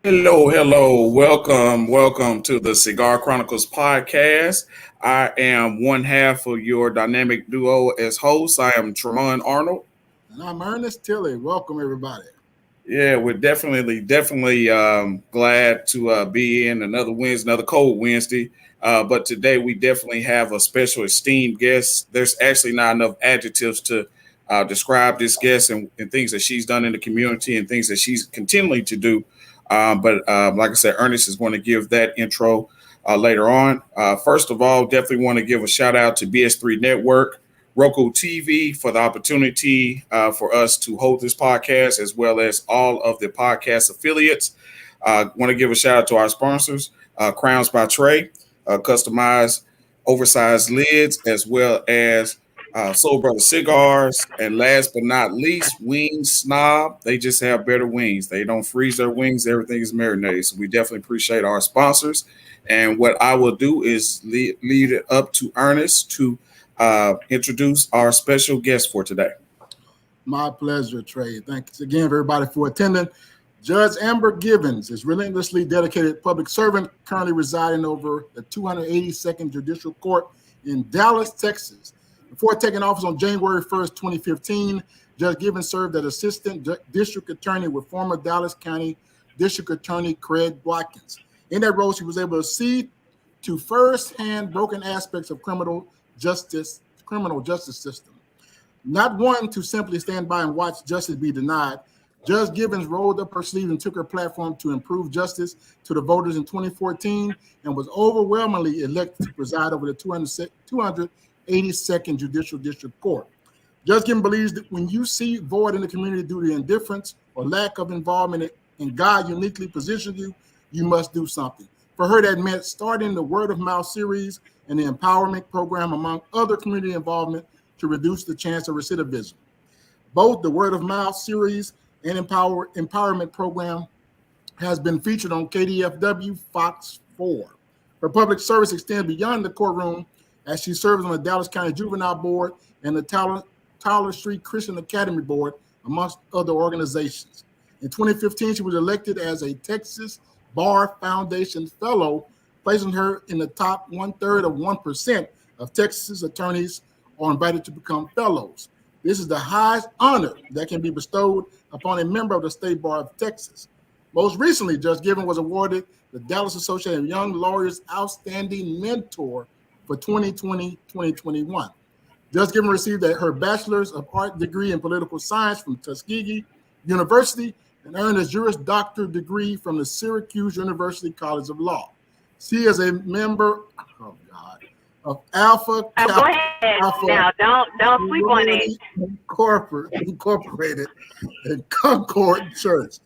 Hello, hello. Welcome to the Cigar Chronicles podcast. I am one half of your dynamic duo as host. I am Tremont Arnold. And I'm Ernest Tilley. Welcome, everybody. Yeah, we're definitely glad to be in another Wednesday, another cold Wednesday. But today we definitely have a special esteemed guest. There's actually not enough adjectives to describe this guest and things that she's done in the community and things that she's continuing to do. But like I said, Ernest is going to give that intro later on. First of all, definitely want to give a shout out to BS3 Network, Roku TV for the opportunity for us to hold this podcast, as well as all of the podcast affiliates. Want to give a shout out to our sponsors, Crowns by Trey, customized oversized lids, as well as Soul Brother Cigars. And last but not least, Wings Snob. They just have better wings. They don't freeze their wings. Everything is marinated. So we definitely appreciate our sponsors. And what I will do is lead it up to Ernest to introduce our special guest for today. My pleasure, Trey. Thanks again, everybody, for attending. Judge Amber Givens is relentlessly dedicated public servant, currently residing over the 282nd Judicial Court in Dallas, Texas. Before taking office on January 1st, 2015, Judge Givens served as Assistant District Attorney with former Dallas County District Attorney Craig Watkins. In that role, she was able to see to firsthand broken aspects of criminal justice system. Not one to simply stand by and watch justice be denied, Judge Givens rolled up her sleeves and took her platform to improve justice to the voters in 2014 and was overwhelmingly elected to preside over the 282nd Judicial District Court. Judge Givens believes that when you see void in the community due to indifference or lack of involvement and God uniquely positioned you, you must do something. For her, that meant starting the Word of Mouth series and the empowerment program, among other community involvement, to reduce the chance of recidivism. Both the Word of Mouth series and empowerment program has been featured on KDFW Fox 4. Her public service extends beyond the courtroom as she serves on the Dallas County Juvenile Board and the Tyler Street Christian Academy Board, amongst other organizations. In 2015, she was elected as a Texas Bar Foundation Fellow, placing her in the top 1/3 of 1% of Texas attorneys are invited to become fellows. This is the highest honor that can be bestowed upon a member of the State Bar of Texas. Most recently, Judge Givens was awarded the Dallas Association of Young Lawyers Outstanding Mentor for 2020-2021. Judge Givens received her Bachelor's of Art degree in Political Science from Tuskegee University and earned a Juris Doctor degree from the Syracuse University College of Law. She is a member, of Alpha Go ahead. Alpha Now, don't sleep on it. Incorporated and Concord Church.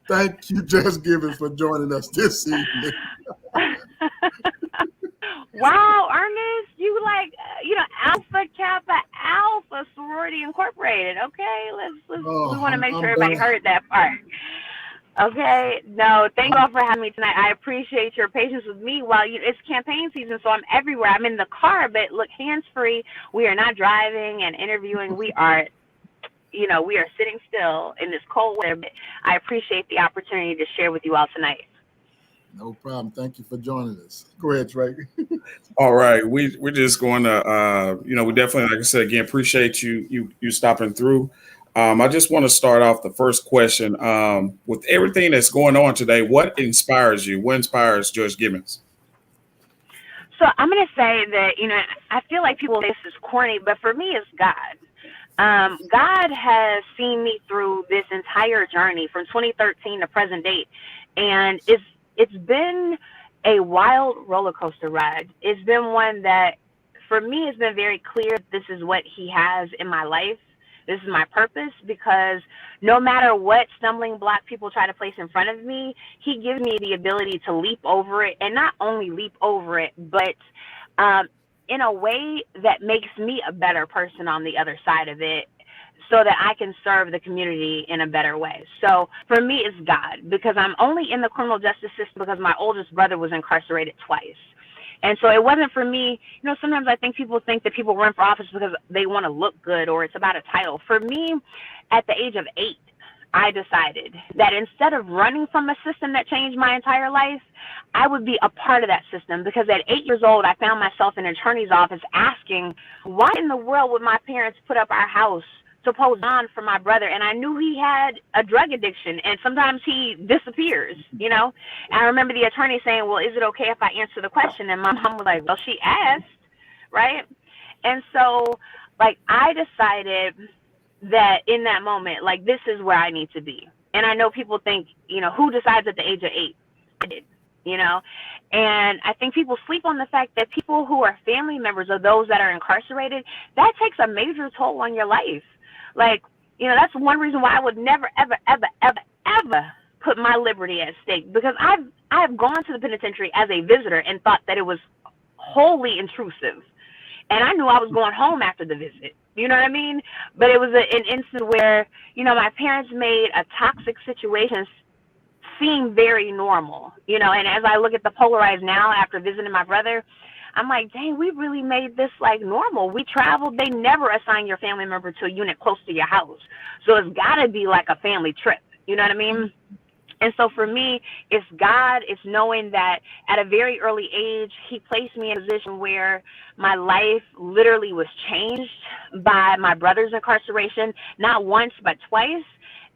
Thank you, Judge Givens, for joining us this evening. Wow, Ernest, you Alpha Kappa Alpha Sorority Incorporated. Okay, we want to make sure everybody heard that part. Okay, no, thank you all for having me tonight. I appreciate your patience with me while it's campaign season, so I'm everywhere. I'm in the car, but look, hands-free. We are not driving and interviewing. We are sitting still in this cold weather, but I appreciate the opportunity to share with you all tonight. No problem. Thank you for joining us. Go ahead, Trey. All right, we're just going to, we definitely, like I said again, appreciate you stopping through. I just want to start off the first question with everything that's going on today. What inspires you? What inspires Judge Givens? So I'm going to say that, I feel like people say this is corny, but for me, it's God. God has seen me through this entire journey from 2013 to present date, and it's been a wild roller coaster ride. It's been one that, for me, it's been very clear this is what He has in my life. This is my purpose, because no matter what stumbling block people try to place in front of me, He gives me the ability to leap over it, and not only leap over it, but in a way that makes me a better person on the other side of it, so that I can serve the community in a better way. So for me, it's God, because I'm only in the criminal justice system because my oldest brother was incarcerated twice. And so it wasn't for me, sometimes I think people think that people run for office because they want to look good or it's about a title. For me, at the age of 8, I decided that instead of running from a system that changed my entire life, I would be a part of that system, because at 8 years old, I found myself in an attorney's office asking, why in the world would my parents put up our house to post bond for my brother? And I knew he had a drug addiction, and sometimes he disappears, you know? And I remember the attorney saying, well, is it okay if I answer the question? And my mom was like, well, she asked, right? And so, like, I decided that in that moment, like, this is where I need to be. And I know people think, you know, who decides at the age of 8? I did, you know? And I think people sleep on the fact that people who are family members of those that are incarcerated, that takes a major toll on your life. Like, you know, that's one reason why I would never, ever, ever, ever, ever put my liberty at stake, because I've gone to the penitentiary as a visitor and thought that it was wholly intrusive. And I knew I was going home after the visit. You know what I mean? But it was an instance where, you know, my parents made a toxic situation seem very normal, you know, and as I look at the polarized now after visiting my brother, I'm like, dang, we really made this like normal. We traveled. They never assign your family member to a unit close to your house. So it's got to be like a family trip. You know what I mean? And so for me, it's God, it's knowing that at a very early age, he placed me in a position where my life literally was changed by my brother's incarceration, not once, but twice.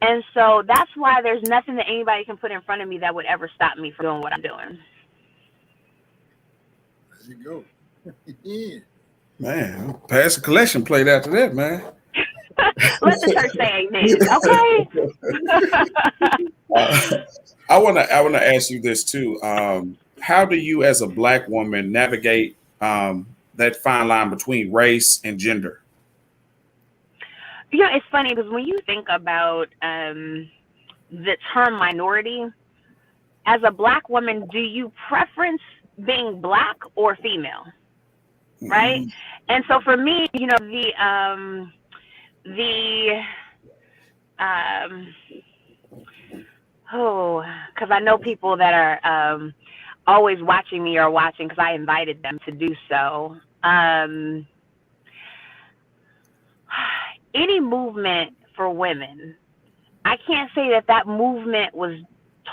And so that's why there's nothing that anybody can put in front of me that would ever stop me from doing what I'm doing. There you go. Yeah. Man, pass the collection plate after that, man. Let the church say amen, okay? I wanna ask you this too. How do you, as a Black woman, navigate that fine line between race and gender? You know, it's funny because when you think about the term minority, as a Black woman, do you preference being Black or female? Right? Mm-hmm. And so for me, you know, because I know people that are always watching me or watching because I invited them to do so. Any movement for women, I can't say that movement was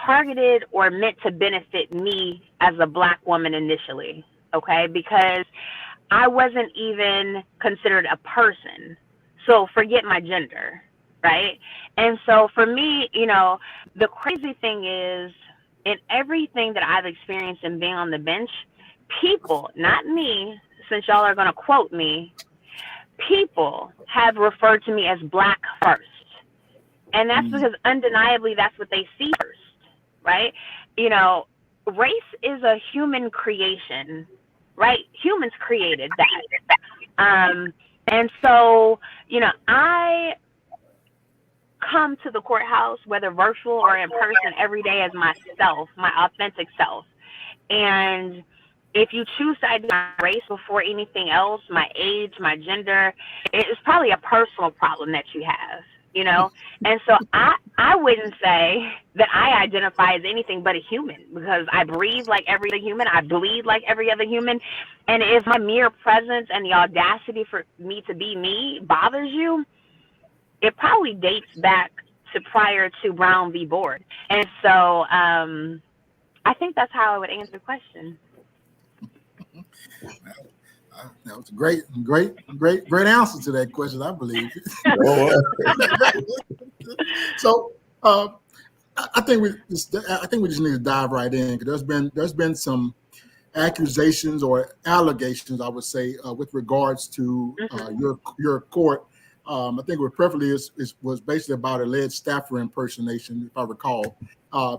targeted or meant to benefit me as a Black woman initially, okay? Because I wasn't even considered a person. So forget my gender, right? And so for me, you know, the crazy thing is, in everything that I've experienced in being on the bench, people, not me, since y'all are going to quote me, people have referred to me as Black first. And that's because undeniably that's what they see first, right? You know, race is a human creation, right? Humans created that. And so, you know, I come to the courthouse, whether virtual or in person, every day as myself, my authentic self. And if you choose to identify my race before anything else, my age, my gender, it's probably a personal problem that you have, you know? And so I wouldn't say that I identify as anything but a human, because I breathe like every other human. I bleed like every other human. And if my mere presence and the audacity for me to be me bothers you, it probably dates back to prior to Brown v. Board. And so I think that's how I would answer the question. That was a great answer to that question, I believe. So I think we just need to dive right in, because there's been some accusations or allegations, I would say, with regards to your court. I think what preferably was basically about alleged staffer impersonation, if I recall.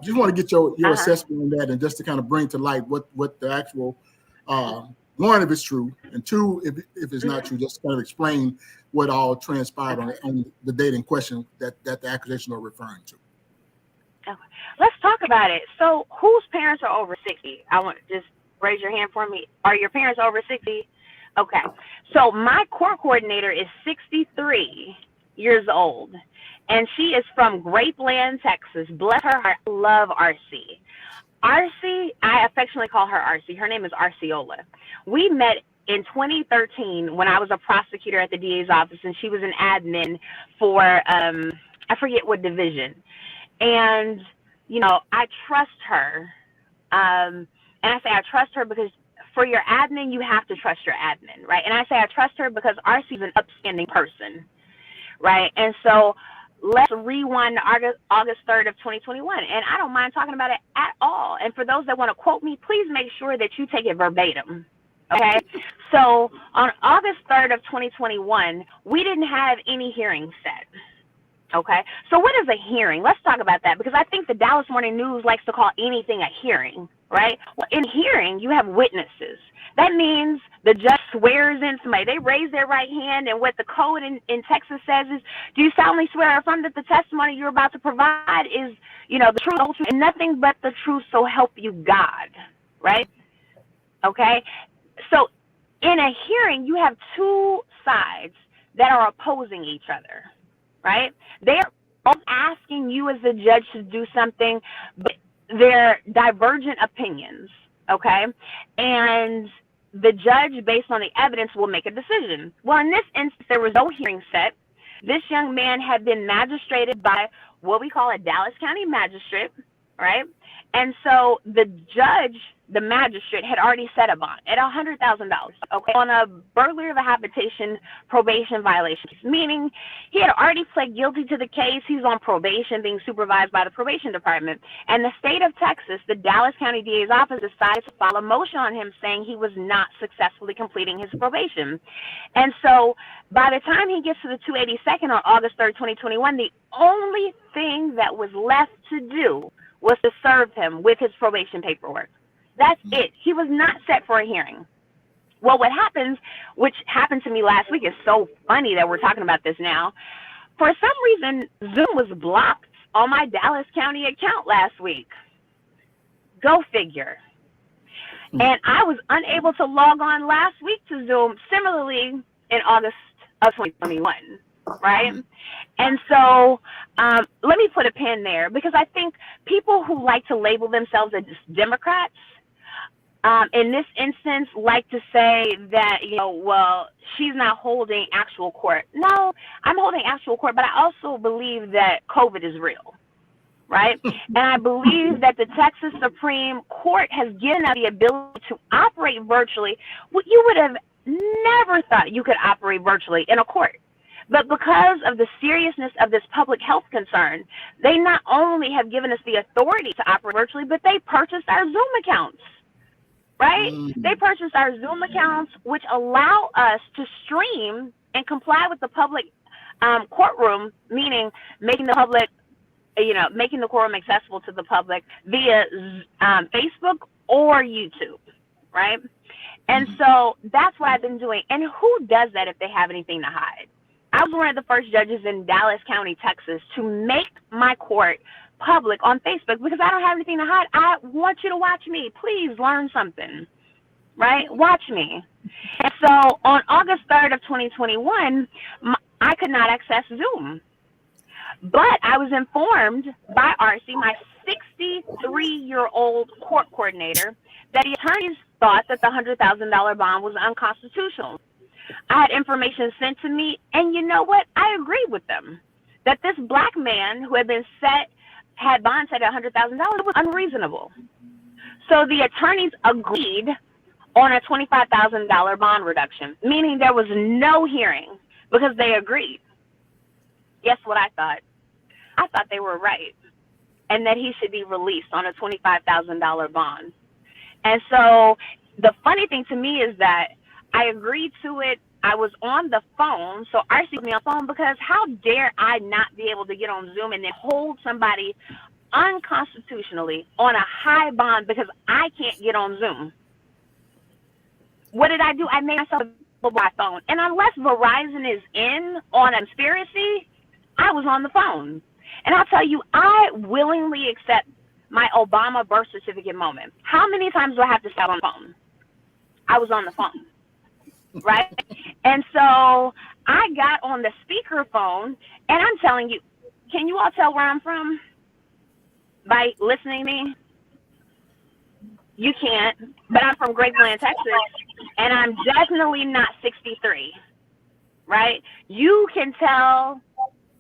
Just want to get your assessment on that, and just to kind of bring to light what the actual one, if it's true, and two, if it's not true, just kind of explain what all transpired on the date in question that the accusations are referring to. Okay. Let's talk about it. So, whose parents are over 60? I want to just raise your hand for me. Are your parents over 60? Okay. So my court coordinator is 63 years old, and she is from Grapeland, Texas. Bless her heart. I love RC. RC, I affectionately call her RC. Her name is Arciola. We met in 2013 when I was a prosecutor at the DA's office, and she was an admin for I forget what division. And, I trust her. And I say I trust her because for your admin, you have to trust your admin, right? And I say I trust her because RC is an upstanding person, right? And so let's rewind to August 3rd of 2021. And I don't mind talking about it at all. And for those that want to quote me, please make sure that you take it verbatim. Okay. So on August 3rd of 2021, we didn't have any hearings set. Okay. So what is a hearing? Let's talk about that, because I think the Dallas Morning News likes to call anything a hearing, right? Well, in hearing, you have witnesses. That means the judge swears in somebody. They raise their right hand, and what the code in Texas says is, do you solemnly swear or affirm that the testimony you're about to provide is, the truth, the whole truth, and nothing but the truth, so help you God, right? Okay? So in a hearing, you have two sides that are opposing each other, right? They're both asking you as the judge to do something, but they're divergent opinions, okay? And the judge, based on the evidence, will make a decision. Well, in this instance, there was no hearing set. This young man had been magistrated by what we call a Dallas County magistrate, right? And so the judge, the magistrate, had already set a bond at $100,000, okay, on a burglary of a habitation probation violation, meaning he had already pled guilty to the case. He's on probation, being supervised by the probation department. And the state of Texas, the Dallas County DA's office, decided to file a motion on him saying he was not successfully completing his probation. And so by the time he gets to the 282nd on August 3rd, 2021, the only thing that was left to do was to serve him with his probation paperwork. That's it. He was not set for a hearing. Well, what happens, which happened to me last week, is so funny that we're talking about this now. For some reason, Zoom was blocked on my Dallas County account last week. Go figure. And I was unable to log on last week to Zoom, similarly in August of 2021, right? And so let me put a pin there, because I think people who like to label themselves as Democrats, in this instance, like to say that, well, she's not holding actual court. No, I'm holding actual court, but I also believe that COVID is real, right? And I believe that the Texas Supreme Court has given us the ability to operate virtually. Well, you would have never thought you could operate virtually in a court. But because of the seriousness of this public health concern, they not only have given us the authority to operate virtually, but they purchased our Zoom accounts, right? They purchased our Zoom accounts, which allow us to stream and comply with the public courtroom, meaning making the public, making the courtroom accessible to the public via Facebook or YouTube, right? And so that's what I've been doing. And who does that if they have anything to hide? I was one of the first judges in Dallas County, Texas, to make my court public on Facebook, because I don't have anything to hide. I want you to watch me. Please learn something, right? Watch me. And so on August 3rd of 2021, I could not access Zoom. But I was informed by RC, my 63-year-old court coordinator, that the attorneys thought that the $100,000 bond was unconstitutional. I had information sent to me, and you know what? I agreed with them that this black man who had bond set at $100,000 was unreasonable. So the attorneys agreed on a $25,000 bond reduction, meaning there was no hearing because they agreed. Guess what I thought? I thought they were right, and that he should be released on a $25,000 bond. And so the funny thing to me is that I agreed to it. I was on the phone, so RC put me on the phone, because how dare I not be able to get on Zoom and then hold somebody unconstitutionally on a high bond because I can't get on Zoom? What did I do? I made myself available by phone. And unless Verizon is in on a conspiracy, I was on the phone. And I'll tell you, I willingly accept my Obama birth certificate moment. How many times do I have to stay on the phone? I was on the phone. Right? And so I got on the speakerphone, and I'm telling you, can you all tell where I'm from by listening to me? You can't, but I'm from Great Glen, Texas, and I'm definitely not 63, right? You can tell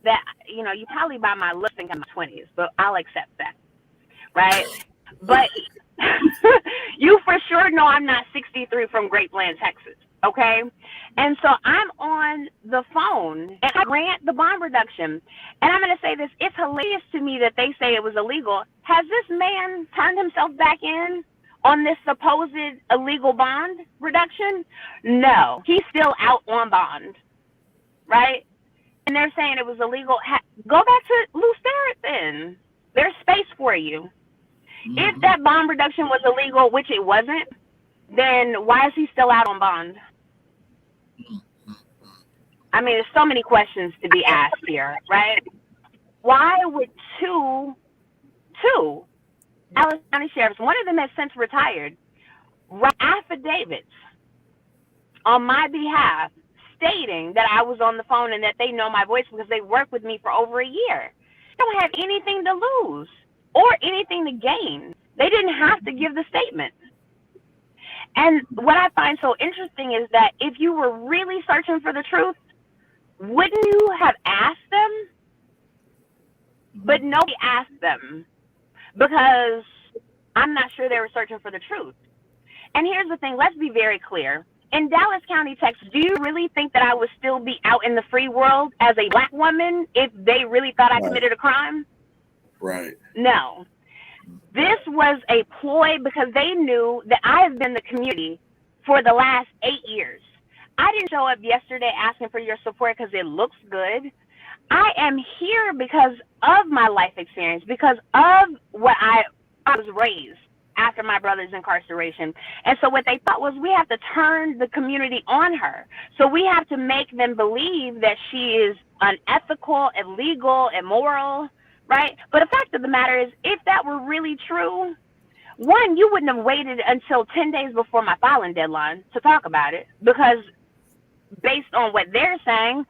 that, you know, you probably by my looks think I'm in my 20s, but I'll accept that, right? But you for sure know I'm not 63 from Grapeland, Texas, okay? And so I'm on the phone, and I grant the bond reduction. And I'm going to say this. It's hilarious to me that they say it was illegal. Has this man turned himself back in on this supposed illegal bond reduction? No. He's still out on bond, right? And they're saying it was illegal. Go back to Loose Ferret then. There's space for you. If that bond reduction was illegal, which it wasn't, then why is he still out on bond? I mean, there's so many questions to be asked here, right? Why would two Dallas County sheriffs, one of them has since retired, write affidavits on my behalf stating that I was on the phone and that they know my voice because they worked with me for over a year? They don't have anything to lose or anything to gain. They didn't have to give the statement. And what I find so interesting is that if you were really searching for the truth, wouldn't you have asked them? But nobody asked them because I'm not sure they were searching for the truth. And here's the thing, let's be very clear. In Dallas County, Texas, do you really think that I would still be out in the free world as a black woman if they really thought I committed a crime? Right. No. This was a ploy because they knew that I have been in the community for the last 8 years. I didn't show up yesterday asking for your support because it looks good. I am here because of my life experience, because of what I was raised after my brother's incarceration. And so what they thought was we have to turn the community on her. So we have to make them believe that she is unethical, illegal, immoral, right? But the fact of the matter is, if that were really true, one, you wouldn't have waited until 10 days before my filing deadline to talk about it, because based on what they're saying,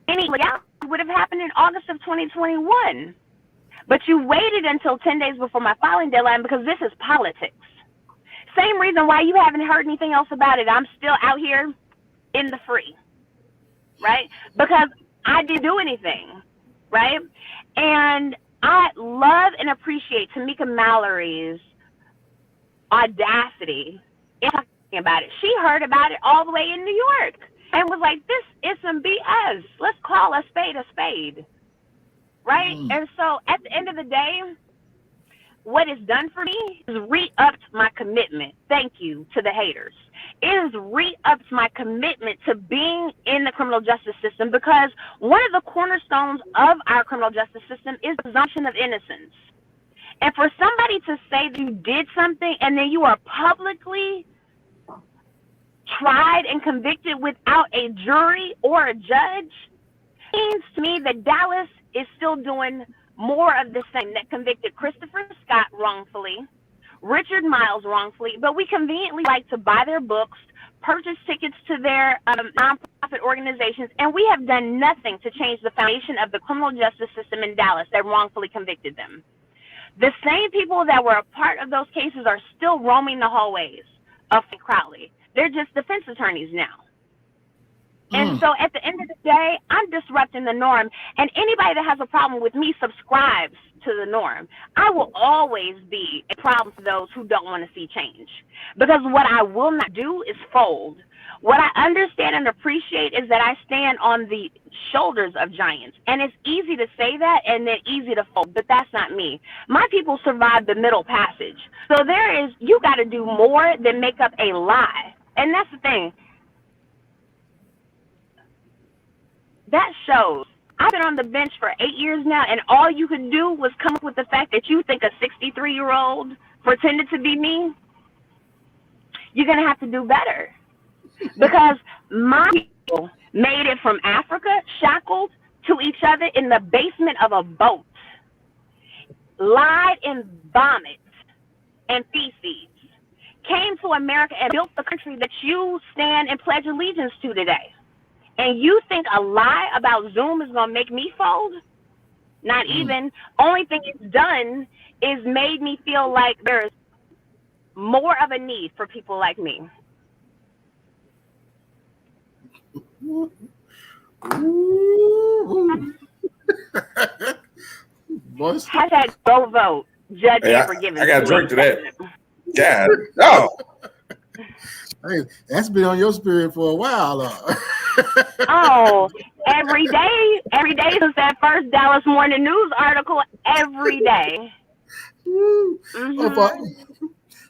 any legality would have happened in August of 2021. But you waited until 10 days before my filing deadline because this is politics. Same reason why you haven't heard anything else about it. I'm still out here in the free, right? Because I didn't do anything, right? And I love and appreciate Tamika Mallory's audacity in talking about it. She heard about it all the way in New York and was like, this is some BS. Let's call a spade, right? And so at the end of the day, what it's done for me is re-upped my commitment. Thank you to the haters. It has re-upped my commitment to being in the criminal justice system, because one of the cornerstones of our criminal justice system is the presumption of innocence. And for somebody to say that you did something and then you are publicly tried and convicted without a jury or a judge means to me that Dallas is still doing more of the same, that convicted Christopher Scott wrongfully, Richard Miles wrongfully, but we conveniently like to buy their books, purchase tickets to their nonprofit organizations, and we have done nothing to change the foundation of the criminal justice system in Dallas that wrongfully convicted them. The same people that were a part of those cases are still roaming the hallways of Crowley. They're just defense attorneys now. And so at the end of the day, I'm disrupting the norm. And anybody that has a problem with me subscribes to the norm. I will always be a problem to those who don't want to see change. Because what I will not do is fold. What I understand and appreciate is that I stand on the shoulders of giants. And it's easy to say that and then easy to fold, but that's not me. My people survived the middle passage. So you got to do more than make up a lie. And that's the thing. That shows. I've been on the bench for 8 years now, and all you could do was come up with the fact that you think a 63-year-old pretended to be me. You're going to have to do better. Because my people made it from Africa, shackled to each other in the basement of a boat, lied in vomit and feces, came to America and built the country that you stand and pledge allegiance to today. And you think a lie about Zoom is going to make me fold? Not even. Only thing it's done is made me feel like there's more of a need for people like me. Boys. Hashtag go vote. Judge Hey, Amber Givens. I got to drink to that. God, oh. Hey, that's been on your spirit for a while. Oh, every day since that first Dallas Morning News article, every day.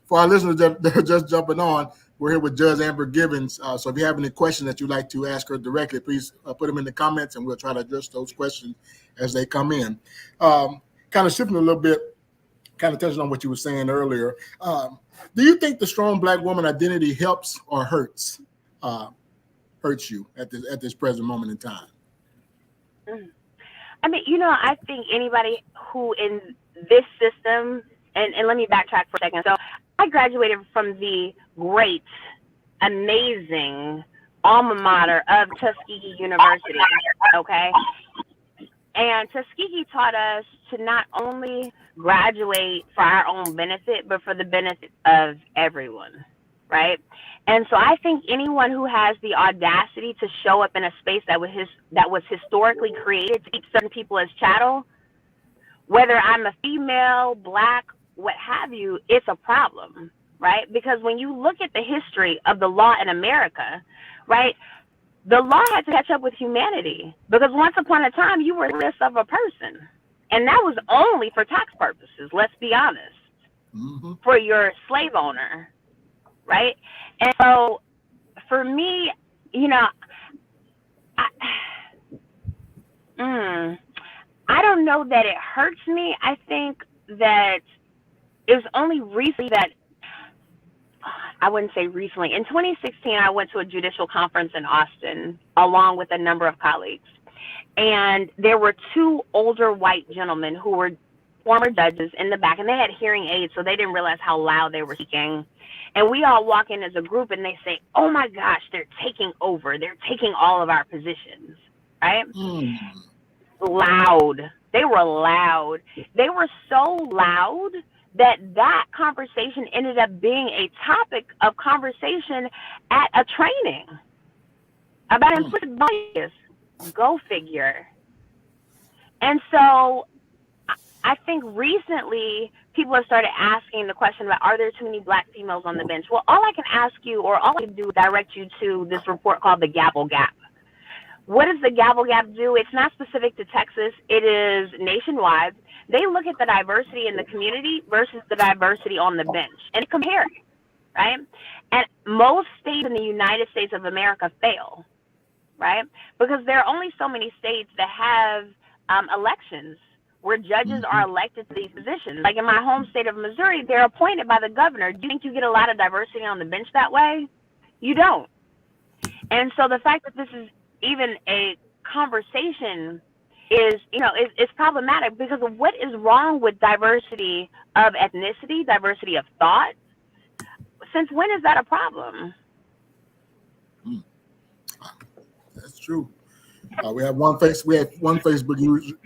For our listeners that are just jumping on, we're here with Judge Amber Givens. So if you have any questions that you'd like to ask her directly, please put them in the comments, and we'll try to address those questions as they come in. Kind of shifting a little bit, kind of touching on what you were saying earlier. Do you think the strong Black woman identity helps or hurts you at this present moment in time? I mean, I think anybody who in this system, and let me backtrack for a second. So I graduated from the great, amazing alma mater of Tuskegee University, okay? And Tuskegee taught us to not only graduate for our own benefit, but for the benefit of everyone, right? And so I think anyone who has the audacity to show up in a space that was historically created to keep certain people as chattel, whether I'm a female, Black, what have you, it's a problem, right? Because when you look at the history of the law in America, right, the law had to catch up with humanity, because once upon a time you were less of a person, and that was only for tax purposes, let's be honest, for your slave owner, right? And so for me, I don't know that it hurts me. I think that it was only recently that, I wouldn't say recently. In 2016, I went to a judicial conference in Austin along with a number of colleagues. And there were two older white gentlemen who were former judges in the back, and they had hearing aids, so they didn't realize how loud they were speaking. And we all walk in as a group, and they say, "Oh my gosh, they're taking over. They're taking all of our positions," right? Loud. They were loud. They were so loud that conversation ended up being a topic of conversation at a training about implicit bias. Go figure. And so I think recently people have started asking the question about, are there too many Black females on the bench? Well, all I can ask you, or all I can do is direct you to this report called the Gavel Gap. What does the Gavel Gap do? It's not specific to Texas. It is nationwide. They look at the diversity in the community versus the diversity on the bench and compare it, right? And most states in the United States of America fail, right? Because there are only so many states that have elections where judges are elected to these positions. Like in my home state of Missouri, they're appointed by the governor. Do you think you get a lot of diversity on the bench that way? You don't. And so the fact that this is even a conversation is, it's problematic, because of what is wrong with diversity of ethnicity, diversity of thought. Since when is that a problem? That's true. We have one Facebook user.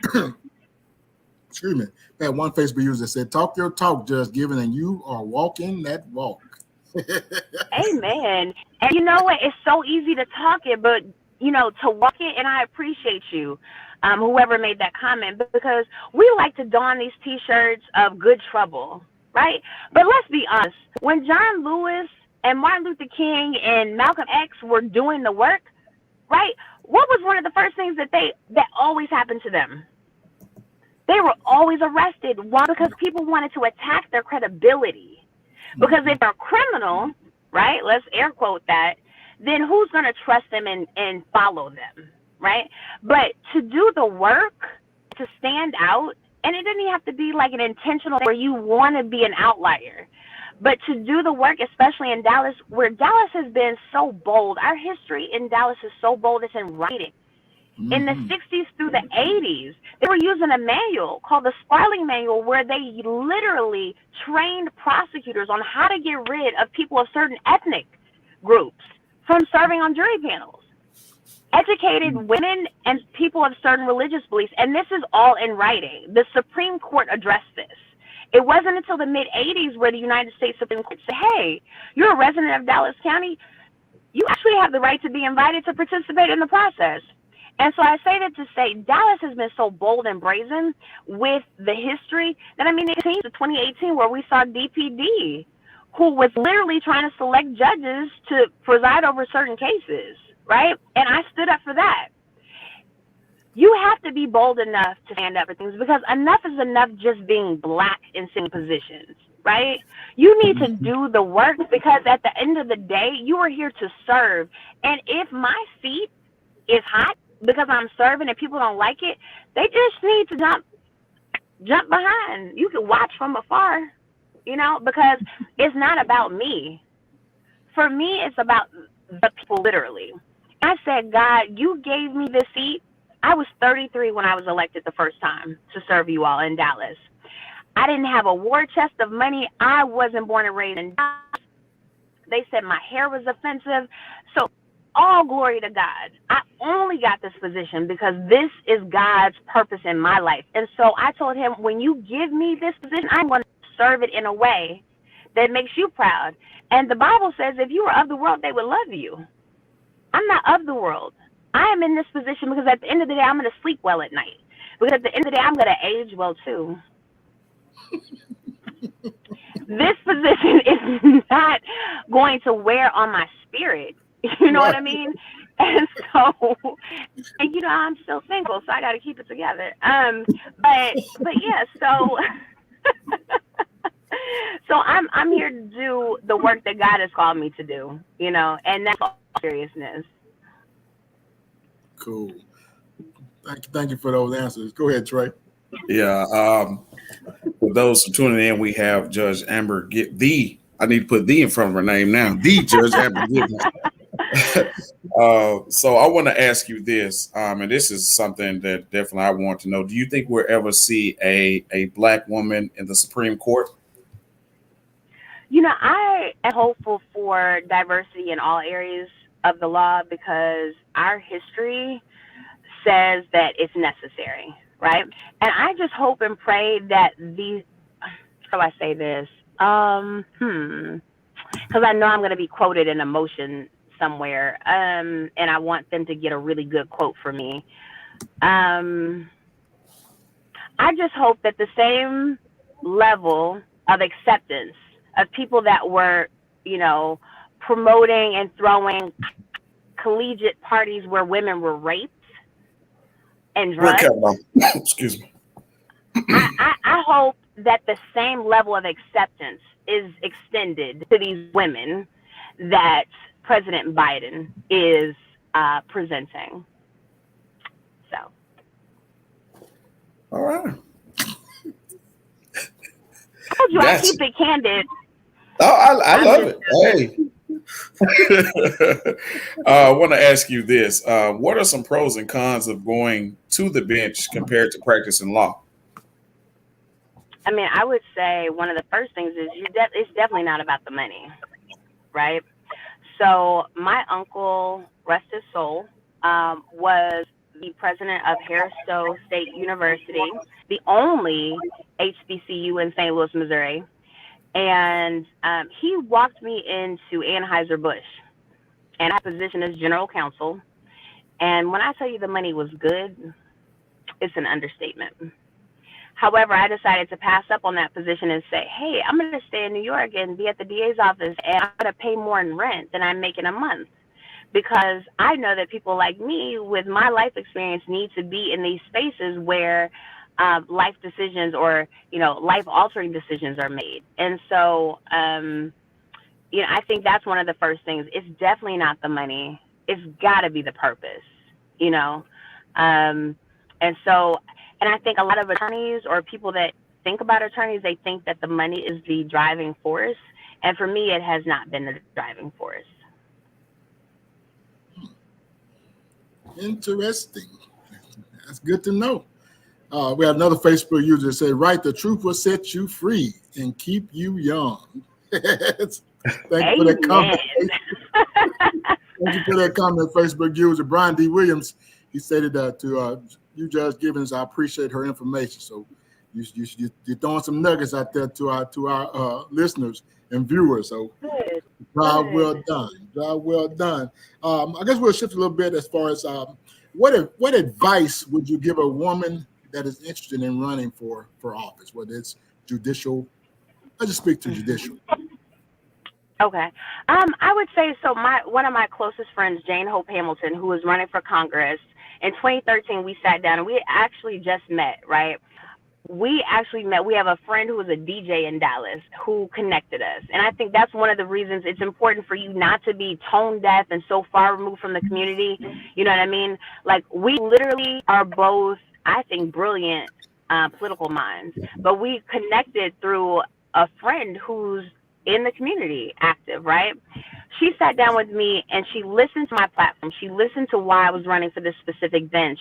Excuse me. We had one Facebook user that said, "Talk your talk, Judge Given, and you are walking that walk." Amen. And you know what? It's so easy to talk it, but to walk it. And I appreciate you, whoever made that comment, because we like to don these T-shirts of good trouble, right? But let's be honest. When John Lewis and Martin Luther King and Malcolm X were doing the work, right? What was one of the first things that always happened to them? They were always arrested. Why? Because people wanted to attack their credibility. Because if they're a criminal, right? Let's air quote that. Then who's going to trust them and follow them, right? But to do the work, to stand out, and it didn't have to be like an intentional where you want to be an outlier, but to do the work, especially in Dallas, where Dallas has been so bold. Our history in Dallas is so bold, it's in writing. In the 60s through the 80s, they were using a manual called the Sparling Manual, where they literally trained prosecutors on how to get rid of people of certain ethnic groups from serving on jury panels, educated women and people of certain religious beliefs. And this is all in writing. The Supreme Court addressed this. It wasn't until the mid-'80s where the United States Supreme Court said, "Hey, you're a resident of Dallas County. You actually have the right to be invited to participate in the process." And so I say that to say Dallas has been so bold and brazen with the history that, I mean, it came to 2018 where we saw DPD, who was literally trying to select judges to preside over certain cases, right? And I stood up for that. You have to be bold enough to stand up for things, because enough is enough just being Black in sitting positions, right? You need to do the work, because at the end of the day, you are here to serve. And if my seat is hot because I'm serving and people don't like it, they just need to jump behind. You can watch from afar, because it's not about me. For me, it's about the people, literally. I said, God, you gave me this seat. I was 33 when I was elected the first time to serve you all in Dallas. I didn't have a war chest of money. I wasn't born and raised in Dallas. They said my hair was offensive. So all glory to God. I only got this position because this is God's purpose in my life. And so I told him, when you give me this position, I'm going to serve it in a way that makes you proud. And the Bible says if you were of the world, they would love you. I'm not of the world. I am in this position because at the end of the day, I'm going to sleep well at night. Because at the end of the day, I'm going to age well too. This position is not going to wear on my spirit. You know what I mean? And so, and I'm still single, so I got to keep it together. But yeah, so so I'm here to do the work that God has called me to do, and that's all seriousness. Cool. Thank you for those answers. Go ahead, Trey. Yeah. For those who tuning in, we have Judge Amber I need to put the in front of her name now. The Judge Amber Gibbons. So I want to ask you this, and this is something that definitely I want to know. Do you think we'll ever see a Black woman in the Supreme Court? I am hopeful for diversity in all areas of the law, because our history says that it's necessary, right? And I just hope and pray that how do I say this? Because I know I'm going to be quoted in a motion somewhere, and I want them to get a really good quote from me. I just hope that the same level of acceptance of people that were, promoting and throwing collegiate parties where women were raped and drugged. Excuse me. I hope that the same level of acceptance is extended to these women that President Biden is presenting. So. All right. I told you I keep it candid. Oh, I love it. Hey. I want to ask you this. What are some pros and cons of going to the bench compared to practicing law? I mean, I would say one of the first things is it's definitely not about the money, right? So my uncle, rest his soul, was the president of Harris-Stowe State University, the only HBCU in St. Louis, Missouri. And he walked me into Anheuser-Busch, and I positioned as general counsel. And when I tell you the money was good, it's an understatement. However, I decided to pass up on that position and say, hey, I'm going to stay in New York and be at the DA's office, and I'm going to pay more in rent than I'm making a month, because I know that people like me with my life experience need to be in these spaces where life decisions or, life-altering decisions are made. And so, I think that's one of the first things. It's definitely not the money. It's got to be the purpose, And I think a lot of attorneys or people that think about attorneys, they think that the money is the driving force. And for me, it has not been the driving force. Interesting. That's good to know. We have another Facebook user that said, "Right, the truth will set you free and keep you young." Thank you for that comment. Thank you for that comment, Facebook user. Brian D. Williams, he stated that to you, Judge Gibbons. I appreciate her information. So you're throwing some nuggets out there to our listeners and viewers. So job well done. Job well done. I guess we'll shift a little bit as far as What advice would you give a woman that is interested in running for office, whether it's judicial? I just speak to judicial. Okay. I would say so. One of my closest friends, Jane Hope Hamilton, who was running for Congress in 2013, we sat down and we actually just met. Right. We actually met. We have a friend who was a DJ in Dallas who connected us, and I think that's one of the reasons it's important for you not to be tone deaf and so far removed from the community. You know what I mean? Like, we literally are both, I think, brilliant political minds, but we connected through a friend who's in the community active, right? She sat down with me and she listened to my platform. She listened to why I was running for this specific bench.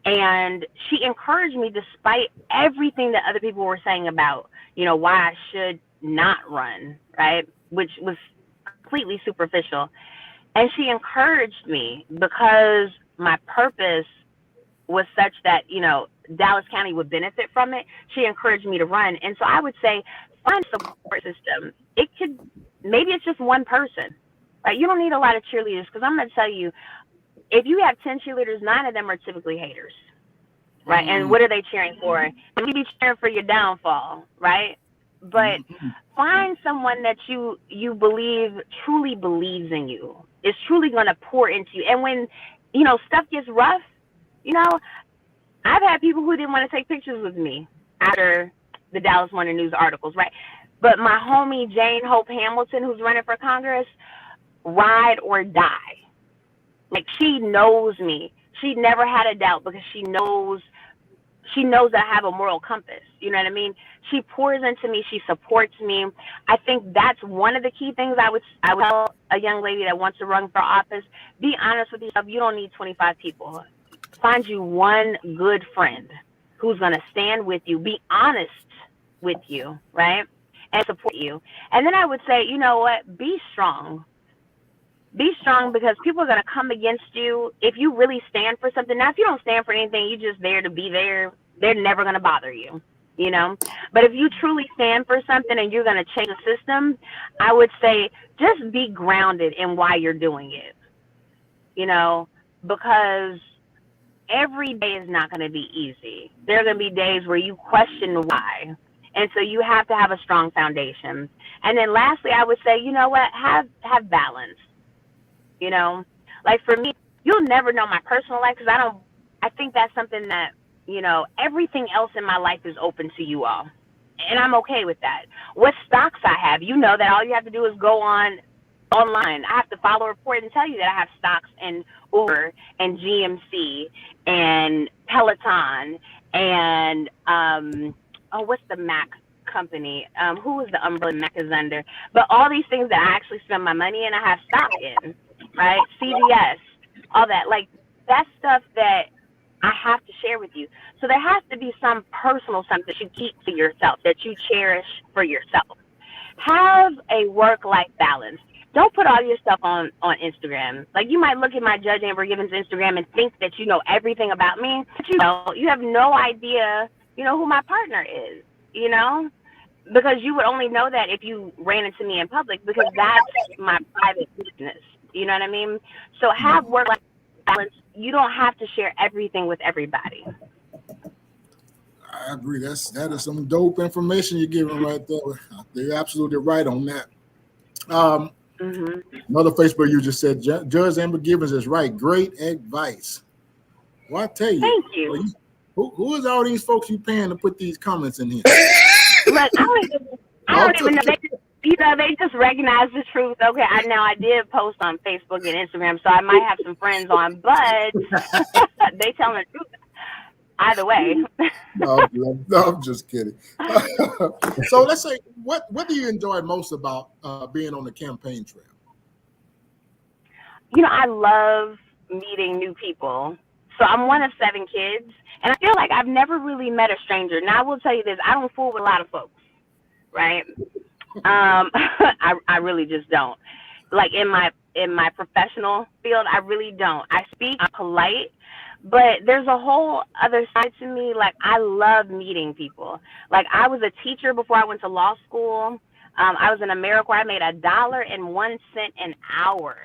And she encouraged me despite everything that other people were saying about, why I should not run, right? Which was completely superficial. And she encouraged me because my purpose was such that, Dallas County would benefit from it. She encouraged me to run. And so I would say, find a support system. Maybe it's just one person, right? You don't need a lot of cheerleaders, because I'm going to tell you, if you have 10 cheerleaders, 9 of them are typically haters, right? And what are they cheering for? They be cheering for your downfall, right? But find someone that you believe truly believes in you, is truly going to pour into you. And when, stuff gets rough, I've had people who didn't want to take pictures with me after the Dallas Morning News articles, right? But my homie Jane Hope Hamilton, who's running for Congress, ride or die. Like, she knows me. She never had a doubt because she knows that I have a moral compass. You know what I mean? She pours into me. She supports me. I think that's one of the key things I would tell a young lady that wants to run for office. Be honest with yourself. You don't need 25 people. Find you one good friend who's going to stand with you, be honest with you, right? And support you. And then I would say, you know what? Be strong. Be strong, because people are going to come against you if you really stand for something. Now, if you don't stand for anything, you're just there to be there, they're never going to bother you, But if you truly stand for something and you're going to change the system, I would say just be grounded in why you're doing it, because every day is not going to be easy. There are going to be days where you question why. And so you have to have a strong foundation. And then lastly, I would say, you know what, have balance. Like, for me, you'll never know my personal life, because I think that's something that, everything else in my life is open to you all. And I'm okay with that. What stocks I have, that all you have to do is go online. I have to file a report and tell you that I have stocks in Uber and GMC and Peloton and, what's the Mac company? Who is the umbrella Mac is under? But all these things that I actually spend my money in, I have stock in, right? CVS, all that. Like, that's stuff that I have to share with you. So there has to be some personal something that you keep to yourself, that you cherish for yourself. Have a work-life balance. Don't put all your stuff on Instagram. Like, you might look at my Judge Amber Gibbons Instagram and think that you know everything about me. But you have no idea, who my partner is, because you would only know that if you ran into me in public, because that's my private business. You know what I mean? So have work-life balance. You don't have to share everything with everybody. I agree. That is some dope information you're giving right there. They're absolutely right on that. Another Facebook user said, Judge Amber Gibbons is right. Great advice. Well, I tell you. Thank you. Who is all these folks you paying to put these comments in here? Look, I don't even know. They just recognize the truth. Okay, I did post on Facebook and Instagram, so I might have some friends on, but they tell the truth either way. No, I'm just kidding. So let's say, what do you enjoy most about being on the campaign trail? I love meeting new people. So I'm one of 7 kids, and I feel like I've never really met a stranger. Now, I will tell you this: I don't fool with a lot of folks, right? I really just don't. Like, in my professional field, I really don't. I speak, I'm polite, but there's a whole other side to me. Like, I love meeting people. Like, I was a teacher before I went to law school. I was in AmeriCorps. I made $1.01 an hour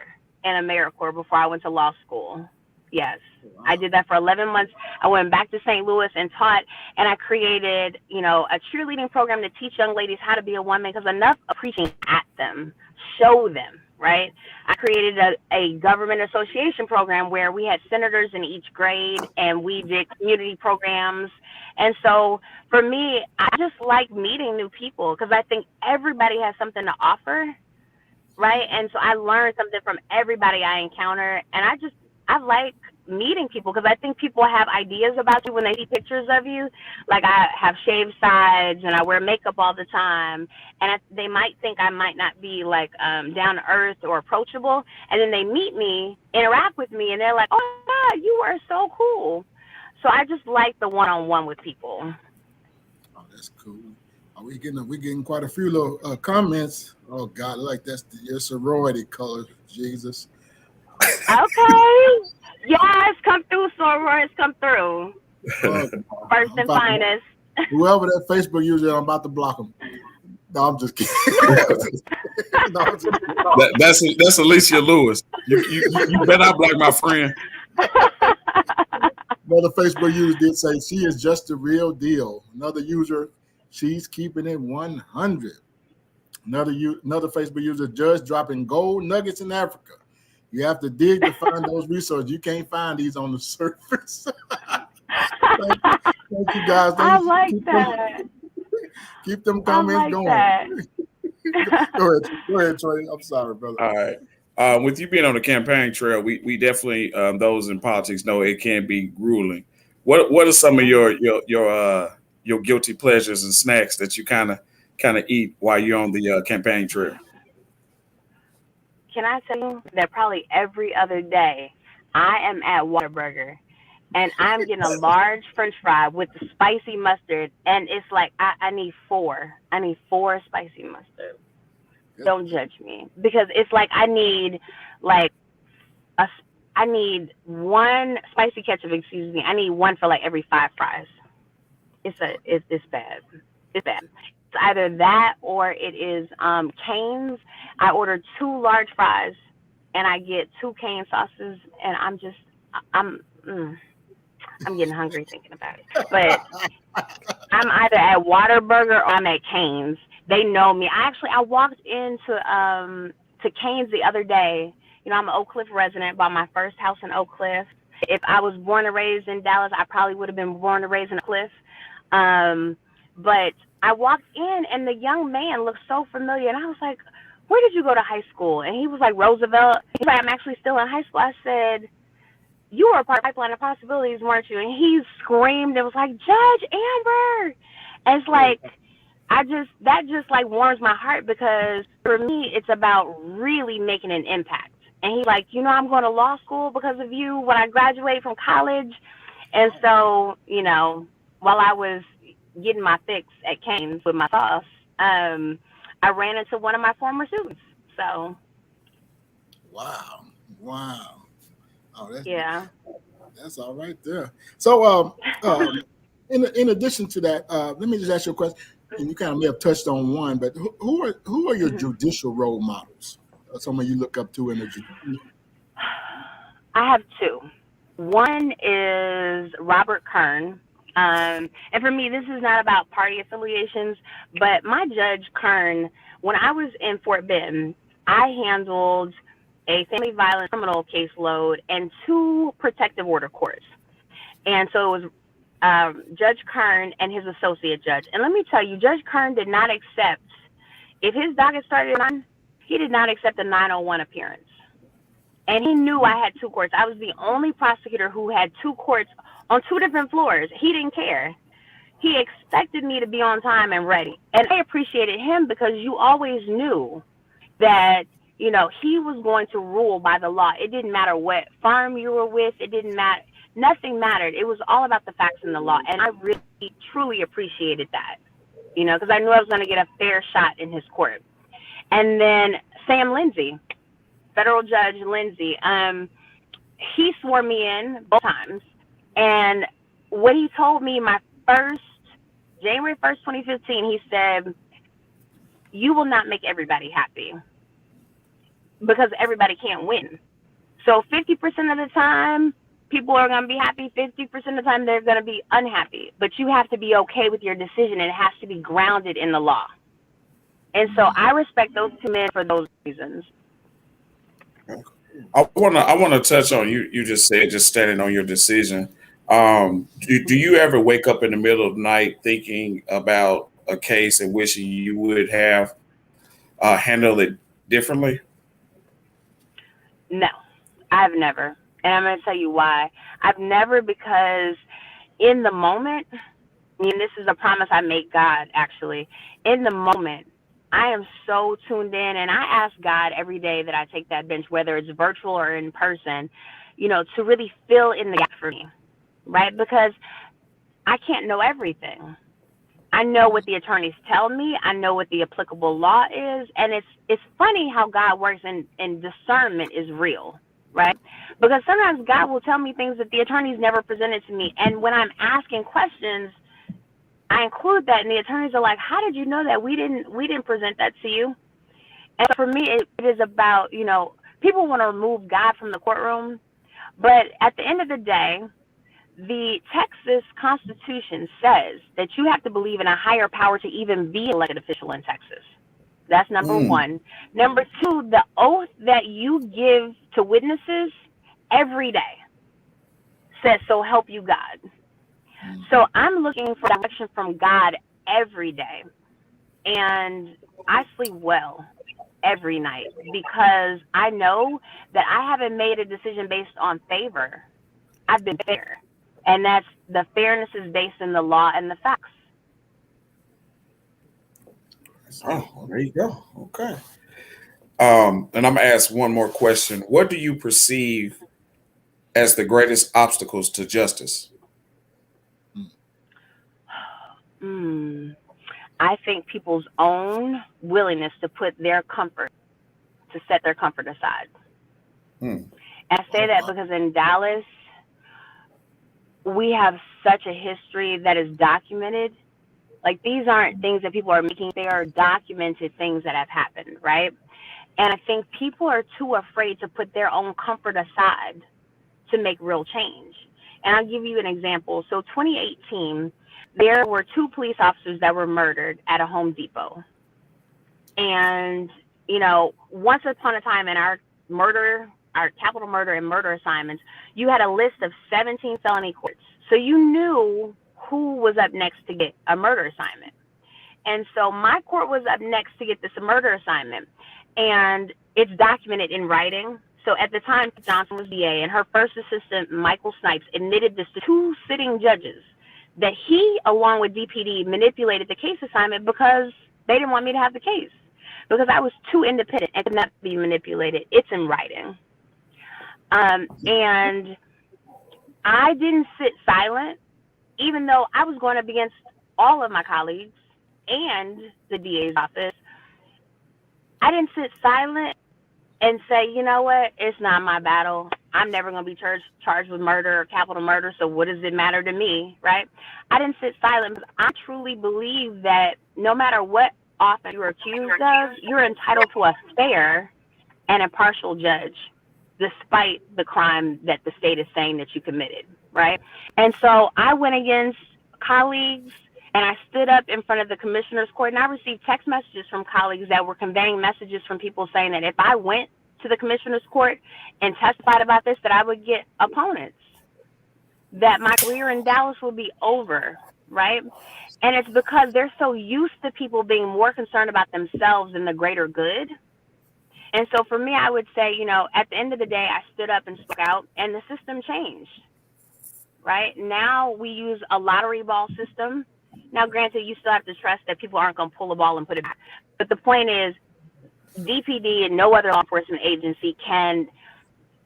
in AmeriCorps before I went to law school. Yes. I did that for 11 months. I went back to St. Louis and taught, and I created, a cheerleading program to teach young ladies how to be a woman, because enough of preaching at them, show them, right? I created a government association program where we had senators in each grade, and we did community programs. And so for me, I just like meeting new people, because I think everybody has something to offer, right? And so I learned something from everybody I encounter, and I like meeting people, because I think people have ideas about you when they see pictures of you. Like, I have shaved sides and I wear makeup all the time, and they might think I might not be like down to earth or approachable, and then they meet me, interact with me, and they're like, "Oh my God, you are so cool." So I just like the one-on-one with people. Oh, that's cool. We getting quite a few little comments. Oh God, like that's your sorority color, Jesus. Okay. Yes, come through, sorors, come through. Oh, First and finest. Whoever that Facebook user, I'm about to block them. No, I'm just kidding. No, I'm just kidding. That's Alicia Lewis. You better not block my friend. Another Facebook user did say she is just the real deal. Another user, she's keeping it 100. Another Facebook user, Judge dropping gold nuggets in Africa. You have to dig to find those resources. You can't find these on the surface. Thank you guys. I like that. Keep them comments going. Go ahead, Trey. I'm sorry, brother. All right. With you being on the campaign trail, we definitely, those in politics know it can be grueling. What are some of your guilty pleasures and snacks that you kind of eat while you're on the campaign trail? Can I tell you that probably every other day I am at Whataburger and I'm getting a large French fry with the spicy mustard, and it's like I need 4. I need 4 spicy mustard. Don't judge me, because it's like I need one spicy ketchup. Excuse me. I need one for like every 5 fries. It's bad. It's bad. It's either that or it is Cane's. I ordered 2 large fries and I get 2 cane sauces, and I'm getting hungry thinking about it. But I'm either at Whataburger or I'm at Cane's. They know me. I walked into to Cane's the other day. I'm an Oak Cliff resident, bought my first house in Oak Cliff. If I was born and raised in Dallas, I probably would have been born and raised in Oak Cliff. But I walked in and the young man looked so familiar, and I was like, "Where did you go to high school?" And he was like, "Roosevelt." He's like, "I'm actually still in high school." I said, "You were a part of Pipeline of Possibilities, weren't you?" And he screamed. It was like, "Judge Amber!" And it's like, that just like warms my heart, because for me, it's about really making an impact. And he's like, "I'm going to law school because of you when I graduate from college." And so, while I was getting my fix at Cane's with my sauce, I ran into one of my former students. So. Wow. Oh, that's all right there. So, in addition to that, let me just ask you a question. And you kind of may have touched on one, but who are your judicial role models? Someone you look up to in the judicial? I have 2. One is Robert Kern. And for me, this is not about party affiliations, but my Judge Kern, when I was in Fort Benton, I handled a family violence criminal caseload and 2 protective order courts. And so it was Judge Kern and his associate judge. And let me tell you, Judge Kern did not accept, if his docket started at 9, he did not accept a 901 appearance. And he knew I had 2 courts. I was the only prosecutor who had 2 courts on 2 different floors. He didn't care. He expected me to be on time and ready. And I appreciated him, because you always knew that, he was going to rule by the law. It didn't matter what firm you were with. It didn't matter. Nothing mattered. It was all about the facts and the law. And I really, truly appreciated that, because I knew I was going to get a fair shot in his court. And then Sam Lindsay, federal judge Lindsay, he swore me in both times. And what he told me January 1st, 2015, he said, "You will not make everybody happy, because everybody can't win. So 50% of the time, people are going to be happy. 50% of the time, they're going to be unhappy. But you have to be okay with your decision, and it has to be grounded in the law. And so I respect those two men for those reasons. I wanna touch on you just said just standing on your decision. Do you ever wake up in the middle of the night thinking about a case and wishing you would have handled it differently? No, I've never. And I'm going to tell you why. I've never, because in the moment, and this is a promise I make God, actually, in the moment, I am so tuned in, and I ask God every day that I take that bench, whether it's virtual or in person, to really fill in the gap for me, right? Because I can't know everything. I know what the attorneys tell me. I know what the applicable law is. And it's funny how God works, and discernment is real, right? Because sometimes God will tell me things that the attorneys never presented to me. And when I'm asking questions, I include that, and the attorneys are like, how did you know that? We didn't present that to you. And for me, it is about, people want to remove God from the courtroom. But at the end of the day, the Texas Constitution says that you have to believe in a higher power to even be an elected official in Texas. That's number one. Number two, the oath that you give to witnesses every day says, so help you God. So I'm looking for direction from God every day. And I sleep well every night because I know that I haven't made a decision based on favor. I've been fair. And the fairness is based in the law and the facts. Oh, well, there you go. Okay. And I'm gonna ask one more question. What do you perceive as the greatest obstacles to justice? I think people's own willingness to set their comfort aside. And I say that because in Dallas, we have such a history that is documented. Like, these aren't things that people are making, they are documented things that have happened, right? And I think people are too afraid to put their own comfort aside to make real change. And I'll give you an example. So 2018, there were 2 police officers that were murdered at a Home Depot. And, once upon a time in our capital murder and murder assignments, you had a list of 17 felony courts. So you knew who was up next to get a murder assignment. And so my court was up next to get this murder assignment. And it's documented in writing. So at the time, Johnson was DA, and her first assistant, Michael Snipes, admitted this to 2 sitting judges, that he, along with DPD, manipulated the case assignment because they didn't want me to have the case, because I was too independent and could not be manipulated. It's in writing. And I didn't sit silent, even though I was going up against all of my colleagues and the DA's office. I didn't sit silent and say, you know what, it's not my battle. I'm never going to be charged with murder or capital murder, so what does it matter to me, right? I didn't sit silent because I truly believe that no matter what offense you're accused of, you're entitled to a fair and impartial judge, despite the crime that the state is saying that you committed, right? And so I went against colleagues, and I stood up in front of the commissioner's court, and I received text messages from colleagues that were conveying messages from people saying that if I went to the commissioner's court and testified about this, that I would get opponents, that my career in Dallas would be over, right? And it's because they're so used to people being more concerned about themselves than the greater good. And so for me, I would say, at the end of the day, I stood up and spoke out, and the system changed, right? Now we use a lottery ball system. Now, granted, you still have to trust that people aren't going to pull a ball and put it back. But the point is, DPD and no other law enforcement agency can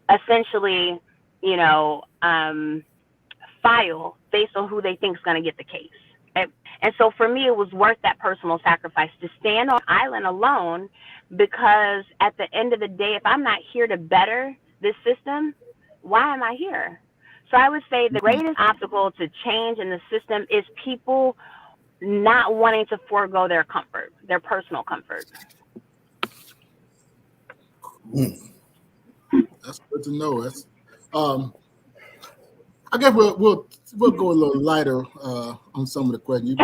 essentially, file based on who they think is going to get the case. Right? And so for me, it was worth that personal sacrifice to stand on an island alone, because at the end of the day, if I'm not here to better this system, why am I here? So I would say the greatest obstacle to change in the system is people not wanting to forego their comfort, their personal comfort. That's good to know. That's I guess we'll go a little lighter on some of the questions.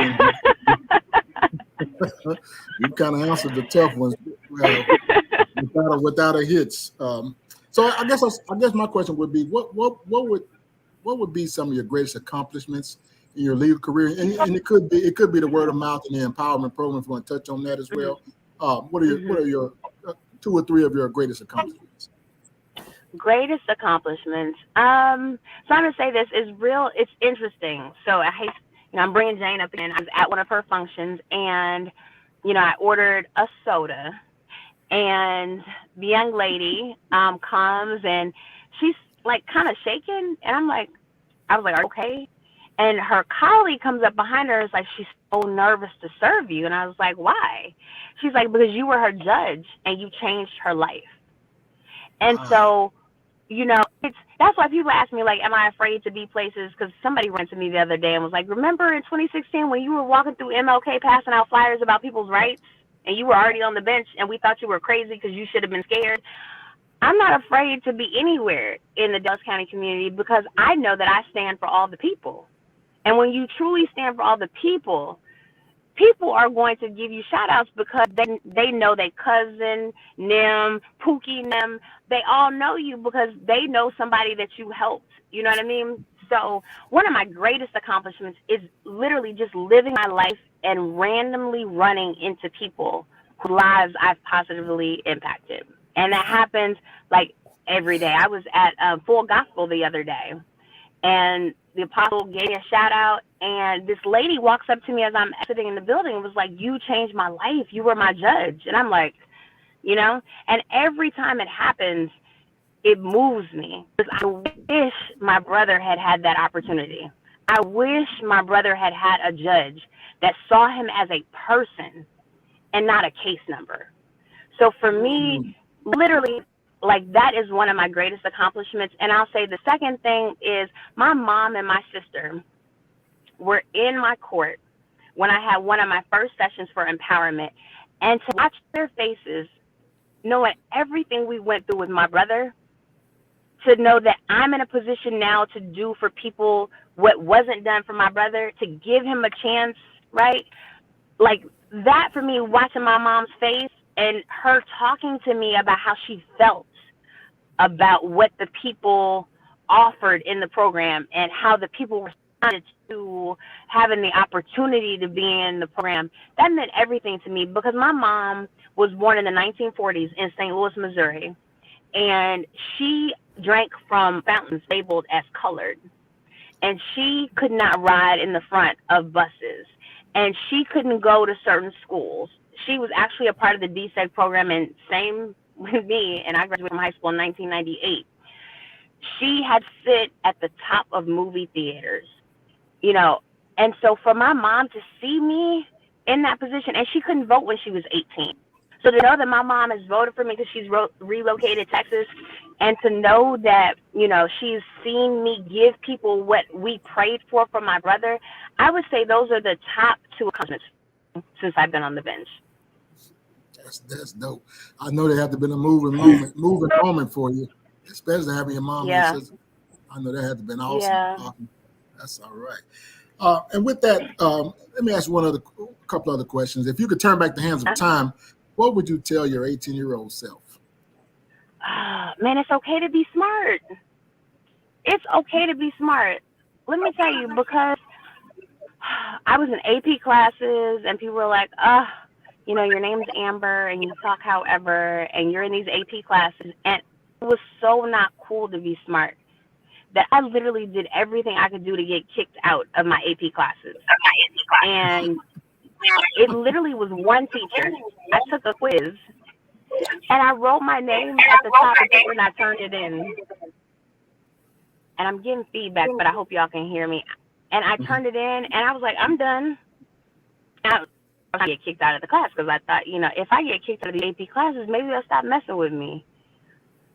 You kind of answered the tough ones without a hitch. So I guess my question would be, what would be some of your greatest accomplishments in your legal career? And it could be the word of mouth and the empowerment program, if you want to touch on that as well. What are your 2 or 3 of your greatest accomplishments? Greatest accomplishments. So I'm gonna say this is real. It's interesting. So I hate, I'm bringing Jane up again. I was at one of her functions, and I ordered a soda, and the young lady comes, and she's like kind of shaking, and I was like, are you okay? And her colleague comes up behind her and is like, she's so nervous to serve you. And I was like, why? She's like, because you were her judge and you changed her life. And so, that's why people ask me, like, am I afraid to be places? Because somebody ran to me the other day and was like, remember in 2016 when you were walking through MLK passing out flyers about people's rights and you were already on the bench and we thought you were crazy because you should have been scared? I'm not afraid to be anywhere in the Dallas County community because I know that I stand for all the people. And when you truly stand for all the people are going to give you shout outs because they know their cousin, them, Pookie, them, they all know you because they know somebody that you helped. You know what I mean? So one of my greatest accomplishments is literally just living my life and randomly running into people whose lives I've positively impacted. And that happens like every day. I was at Full Gospel the other day, and the apostle gave me a shout out, and this lady walks up to me as I'm exiting in the building and was like, you changed my life. You were my judge. And I'm like, and every time it happens, it moves me because I wish my brother had that opportunity. I wish my brother had a judge that saw him as a person and not a case number. So for me, literally, like, that is one of my greatest accomplishments. And I'll say the second thing is my mom and my sister were in my court when I had one of my first sessions for empowerment, and to watch their faces, knowing everything we went through with my brother, to know that I'm in a position now to do for people what wasn't done for my brother, to give him a chance, right? Like that for me, watching my mom's face and her talking to me about how she felt about what the people offered in the program and how the people responded to having the opportunity to be in the program, that meant everything to me because my mom was born in the 1940s in St. Louis, Missouri, and she drank from fountains labeled as colored, and she could not ride in the front of buses, and she couldn't go to certain schools. She was actually a part of the DSEG program, and same with me, and I graduated from high school in 1998. She had to sit at the top of movie theaters, and so for my mom to see me in that position, and she couldn't vote when she was 18. So to know that my mom has voted for me because she's relocated to Texas, and to know that, she's seen me give people what we prayed for my brother, I would say those are the top 2 accomplishments since I've been on the bench. That's dope. I know there had to have been a moving moment for you, especially having your mom and sister. I know that had to have been awesome. Yeah. That's all right. And with that, let me ask you couple other questions. If you could turn back the hands of time, what would you tell your 18-year-old self? Man, it's okay to be smart. It's okay to be smart. Let me tell you, because I was in AP classes and people were like, your name's Amber and you talk however, and you're in these AP classes. And it was so not cool to be smart that I literally did everything I could do to get kicked out of my AP classes. And it literally was one teacher. I took a quiz and I wrote my name at the top of the paper and I turned it in. And I'm getting feedback, but I hope y'all can hear me. And I turned it in and I was like, I'm done. I was going to get kicked out of the class because I thought, if I get kicked out of the AP classes, maybe they'll stop messing with me.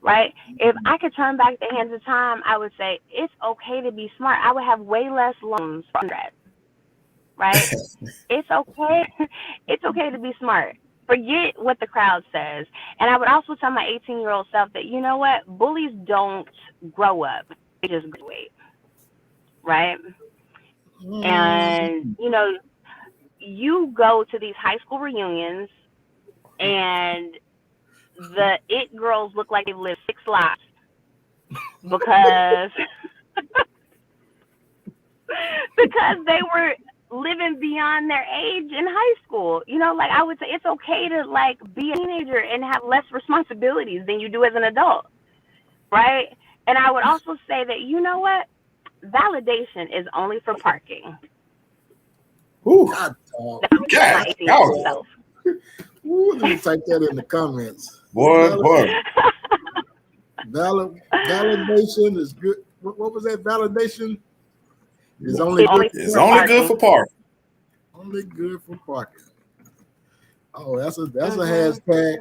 Right? If I could turn back the hands of time, I would say it's okay to be smart. I would have way less loans for undergrad. Right? It's okay. It's okay to be smart. Forget what the crowd says. And I would also tell my 18-year-old self that, bullies don't grow up. They just graduate. right? And, you know, you go to these high school reunions and the it girls look like they've lived 6 lives because because they were living beyond their age in high school. You know, like I would say it's okay to like be a teenager and have less responsibilities than you do as an adult, right? And I would also say that, you know what? Validation is only for parking. Ooh, God, God, self. Ooh, let me type that in the comments. Boy. Validation is good. What was that? Validation is only good for parking. Only good for parking. Oh, that's a hashtag.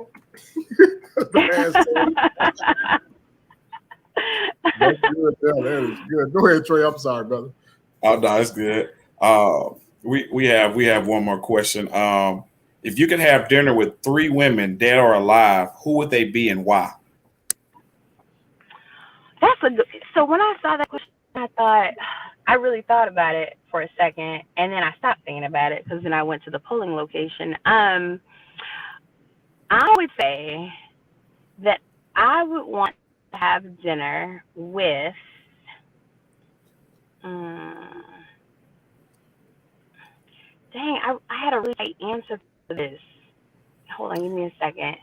That's good. That is good. Go ahead, Trey. I'm sorry, brother. Oh no, it's good. We have one more question. If you could have dinner with 3 women, dead or alive, who would they be and why? That's a good. So when I saw that question, I really thought about it for a second, and then I stopped thinking about it because then I went to the polling location. I would say that I would want to have dinner with. Dang, I had a really right answer for this. Hold on, give me a second.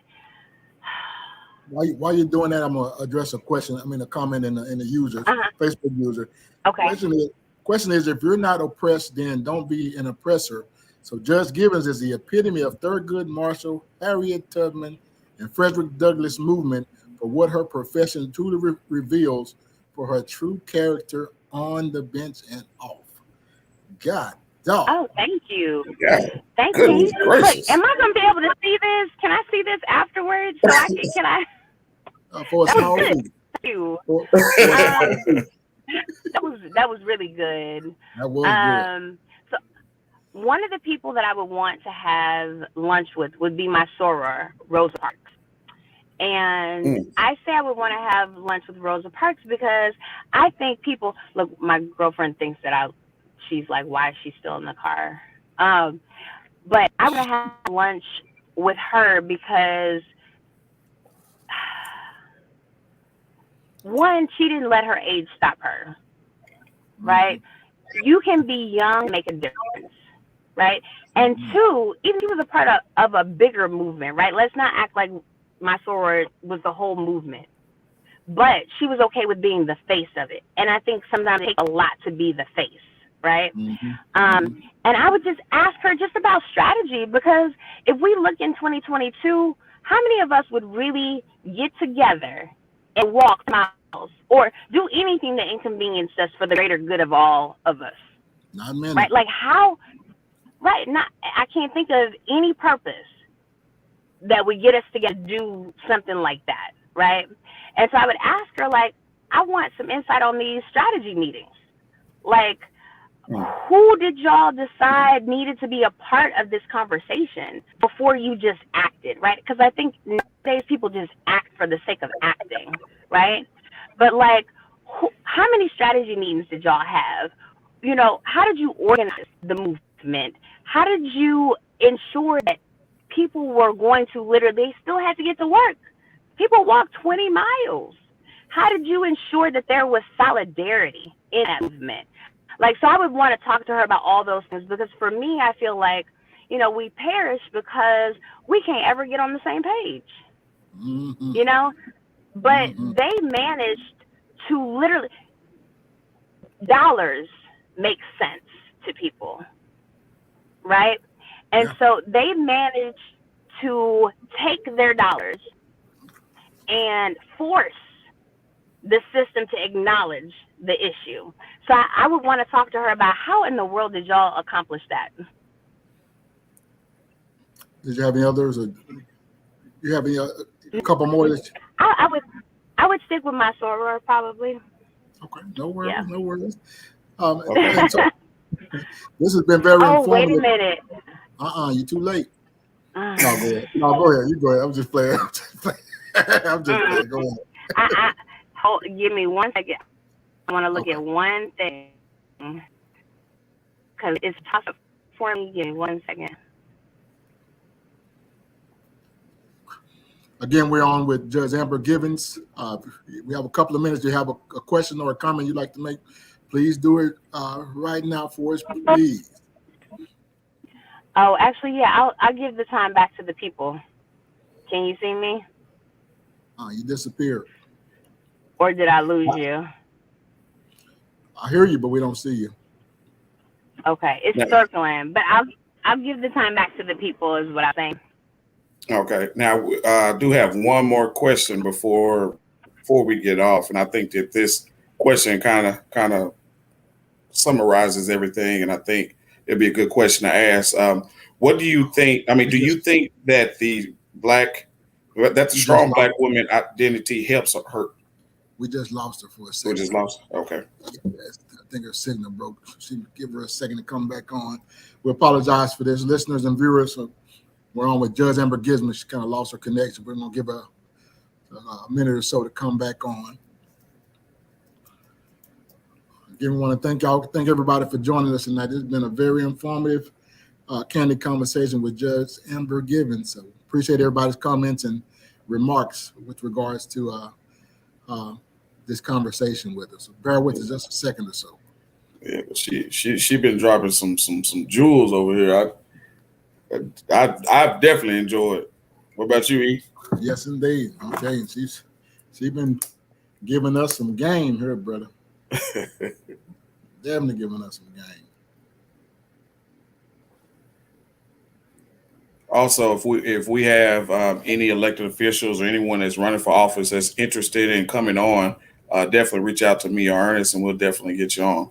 While you're doing that, I'm gonna address a question. A comment in the user, Facebook user. Okay. Question is, if you're not oppressed, then don't be an oppressor. So Judge Gibbons is the epitome of Thurgood Marshall, Harriet Tubman, and Frederick Douglass movement for what her profession truly reveals for her true character on the bench and off. God. Dog. Oh, thank you. Yeah. Thank you. Look, am I going to be able to see this? Can I see this afterwards? So can I? For a small fee. Thank you. That was really good. That was good. So one of the people that I would want to have lunch with would be my soror, Rosa Parks. And I say I would want to have lunch with Rosa Parks because I think people look. My girlfriend thinks that she's like, why is she still in the car? But I would have lunch with her because, one, she didn't let her age stop her, right? You can be young and make a difference, right? And two, even she was a part of a bigger movement, right? Let's not act like my soror was the whole movement. But she was okay with being the face of it. And I think sometimes it takes a lot to be the face. Right. And I would just ask her just about strategy, because if we look in 2022, how many of us would really get together and walk miles or do anything to inconvenience us for the greater good of all of us? Not many. Right. Like how, right. I can't think of any purpose that would get us together to do something like that. Right. And so I would ask her, like, I want some insight on these strategy meetings. Like, who did y'all decide needed to be a part of this conversation before you just acted, right? Because I think nowadays people just act for the sake of acting, right? But like, how many strategy meetings did y'all have? You know, how did you organize the movement? How did you ensure that people were going to they still had to get to work? People walked 20 miles. How did you ensure that there was solidarity in that movement? Like, so I would want to talk to her about all those things, because for me, I feel like, you know, we perish because we can't ever get on the same page, you know, but they managed to literally, dollars make sense to people, right? And so they managed to take their dollars and force the system to acknowledge the issue. So I would want to talk to her about how in the world did y'all accomplish that? Did you have any others? Or you have any a couple more? I would stick with my soror probably. Okay, no worries, no worries. So, this has been very informative. Wait a minute. You're too late. No, go ahead. No, go ahead. You go ahead. I'm just playing. I'm just playing. Go ahead. Give me 1 second. I want to look at one thing. because it's tough for me. Give me 1 second. Again, we're on with Judge Amber Givens. We have a couple of minutes. You have a question or a comment you'd like to make, please do it right now for us, please. Oh, actually, yeah, I'll give the time back to the people. Can you see me? You disappeared. Or did I lose you? I hear you, but we don't see you. Okay, it's circling, but I'll give the time back to the people is what I'm saying. Okay. Now, I do have one more question before we get off, and I think that this question kind of summarizes everything, and I think it'd be a good question to ask. What do you think? I mean, do you think that the strong black woman identity helps or hurt? We just lost her for a second. We just lost her? Okay. I think her signal broke. She give her a second to come back on. We apologize for this, listeners and viewers. We're on with Judge Amber Givens. She kind of lost her connection. We're going to give her a minute or so to come back on. Again, we want to thank everybody for joining us tonight. This has been a very informative, candid conversation with Judge Amber Givens. So appreciate everybody's comments and remarks with regards to this conversation with us. So bear with us just a second or so. Yeah, she been dropping some jewels over here. I've definitely enjoyed it. What about you, E? Yes, indeed. I'm telling you, she's been giving us some game here, brother. Definitely giving us some game. Also, if we have any elected officials or anyone that's running for office that's interested in coming on, definitely reach out to me or Ernest, and we'll definitely get you on.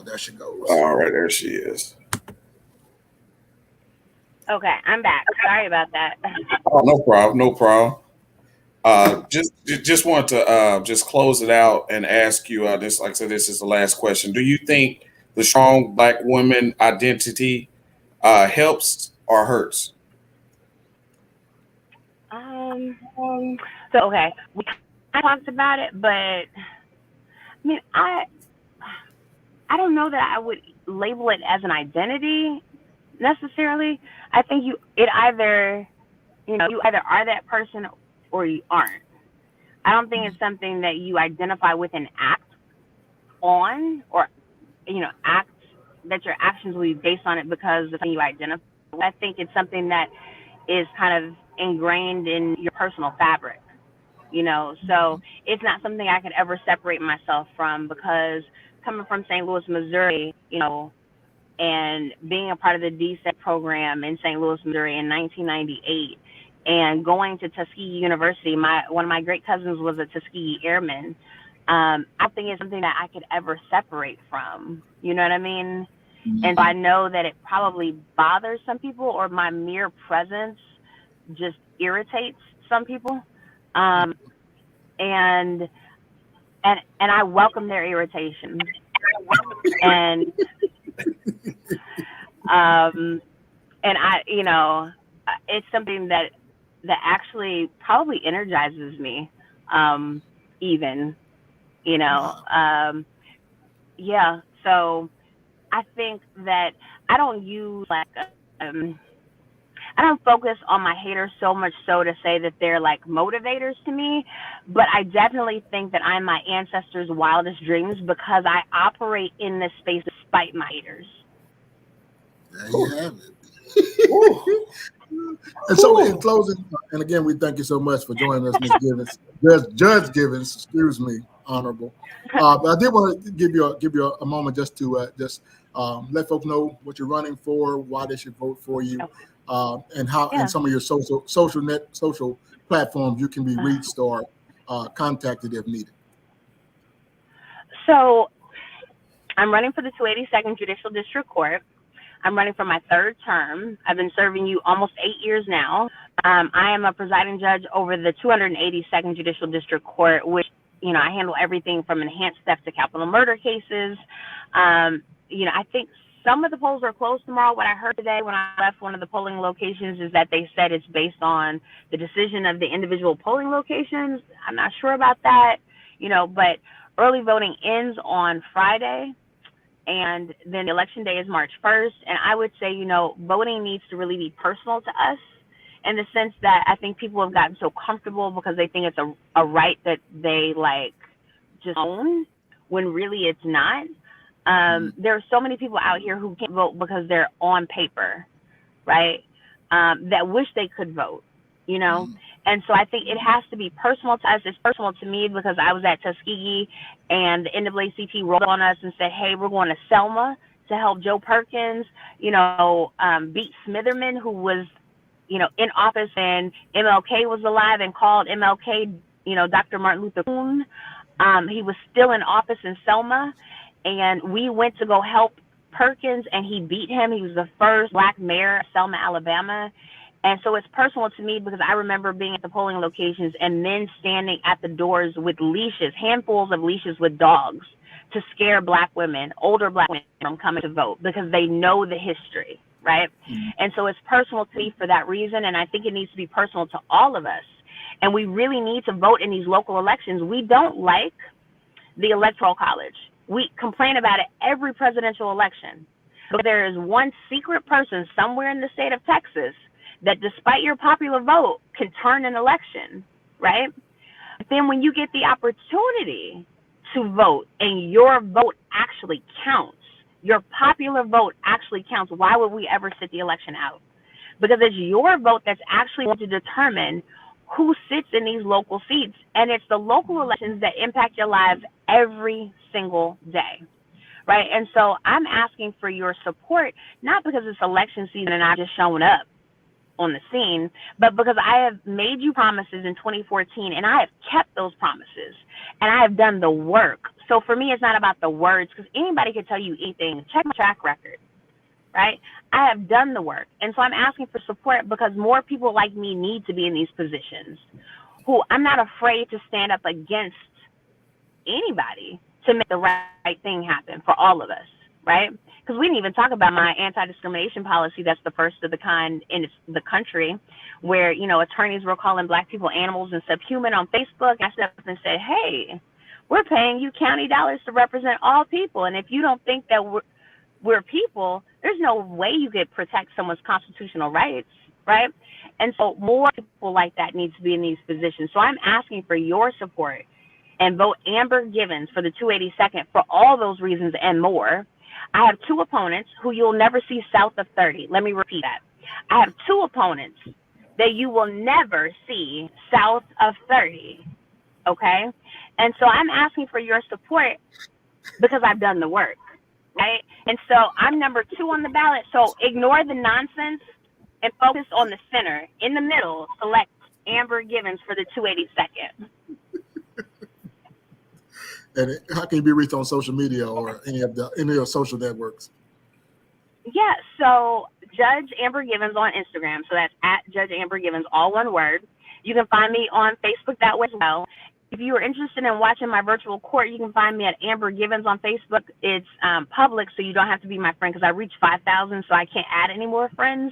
There she goes. All right, there she is. Okay, I'm back. Sorry about that. Oh, no problem. Just want to just close it out and ask you this. Like I said, this is the last question. Do you think the strong black woman identity helps or hurts? So okay, we talked about it, but I mean, I don't know that I would label it as an identity necessarily. I think you either are that person or you aren't. I don't think it's something that you identify with and act on, or act that your actions will be based on it because of who you identify. I think it's something that is kind of ingrained in your personal fabric. So it's not something I could ever separate myself from, because coming from St. Louis, Missouri, and being a part of the DSEC program in St. Louis, Missouri in 1998, and going to Tuskegee University, one of my great cousins was a Tuskegee Airman. I think it's something that I could ever separate from. You know what I mean? Mm-hmm. And so I know that it probably bothers some people, or my mere presence just irritates some people. And I welcome their irritation. And it's something that actually probably energizes me, yeah. So I think that I don't use I don't focus on my haters so much so to say that they're like motivators to me, but I definitely think that I'm my ancestors' wildest dreams, because I operate in this space despite my haters. There you have it. And so in closing, and again, we thank you so much for joining us, Ms. Givens. Judge Givens, excuse me, Honorable. But I did want to give you a moment just to let folks know what you're running for, why they should vote for you, and how and some of your social platforms you can be reached or contacted if needed. So I'm running for the 282nd Judicial District Court. I'm running for my third term. I've been serving you almost 8 years now. I am a presiding judge over the 282nd Judicial District Court, which, I handle everything from enhanced theft to capital murder cases. I think some of the polls are closed tomorrow. What I heard today when I left one of the polling locations is that they said it's based on the decision of the individual polling locations. I'm not sure about that, but early voting ends on Friday, and then the election day is March 1st. And I would say, voting needs to really be personal to us, in the sense that I think people have gotten so comfortable because they think it's a right that they just own, when really it's not. There are so many people out here who can't vote because they're on paper, right? That wish they could vote, And so I think it has to be personal to us. It's personal to me because I was at Tuskegee and the NAACP rolled on us and said, hey, we're going to Selma to help Joe Perkins, beat Smitherman, who was, in office and MLK was alive, and called MLK, Dr. Martin Luther King. He was still in office in Selma, and we went to go help Perkins, and he beat him. He was the first Black mayor of Selma, Alabama. And so it's personal to me because I remember being at the polling locations and men standing at the doors with leashes, handfuls of leashes with dogs, to scare Black women, older Black women, from coming to vote because they know the history, right? And so it's personal to me for that reason, and I think it needs to be personal to all of us. And we really need to vote in these local elections. We don't like the Electoral College. We complain about it every presidential election. But there is one secret person somewhere in the state of Texas that, despite your popular vote, can turn an election, right? But then when you get the opportunity to vote and your vote actually counts, your popular vote actually counts, why would we ever sit the election out? Because it's your vote that's actually going to determine who sits in these local seats. And it's the local elections that impact your lives every single day, right? And so I'm asking for your support, not because it's election season and I've just shown up on the scene, but because I have made you promises in 2014 and I have kept those promises and I have done the work. So for me, it's not about the words, because anybody can tell you anything. Check my track record, right? I have done the work. And so I'm asking for support because more people like me need to be in these positions, who I'm not afraid to stand up against anybody to make the right thing happen for all of us, right? Because we didn't even talk about my anti-discrimination policy that's the first of the kind in the country, where, attorneys were calling Black people animals and subhuman on Facebook. I stepped up and said, hey, we're paying you county dollars to represent all people. And if you don't think that we're people, there's no way you could protect someone's constitutional rights, right? And so more people like that need to be in these positions. So I'm asking for your support, and vote Amber Givens for the 282nd for all those reasons and more. I have two opponents who you'll never see south of 30. Let me repeat that. I have two opponents that you will never see south of 30, okay? And so I'm asking for your support because I've done the work, right? And so I'm number 2 on the ballot. So ignore the nonsense and focus on the center. In the middle, select Amber Givens for the 282nd. And how can you be reached on social media or any of the social networks? Yeah, so Judge Amber Givens on Instagram. So that's at Judge Amber Givens, all one word. You can find me on Facebook that way as well. If you are interested in watching my virtual court, you can find me at Amber Givens on Facebook. It's public, so you don't have to be my friend because I reached 5,000, so I can't add any more friends.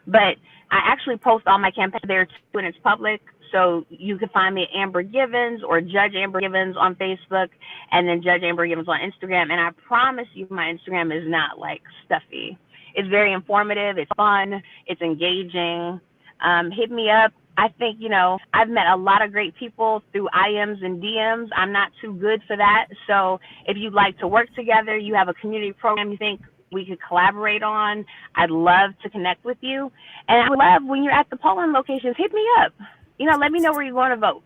But I actually post all my campaign there too, and it's public. So you can find me at Amber Givens or Judge Amber Givens on Facebook, and then Judge Amber Givens on Instagram. And I promise you my Instagram is not stuffy. It's very informative. It's fun. It's engaging. Hit me up. I think, I've met a lot of great people through IMs and DMs. I'm not too good for that. So if you'd like to work together, you have a community program you think we could collaborate on, I'd love to connect with you. And I would love when you're at the polling locations, hit me up. Let me know where you're going to vote.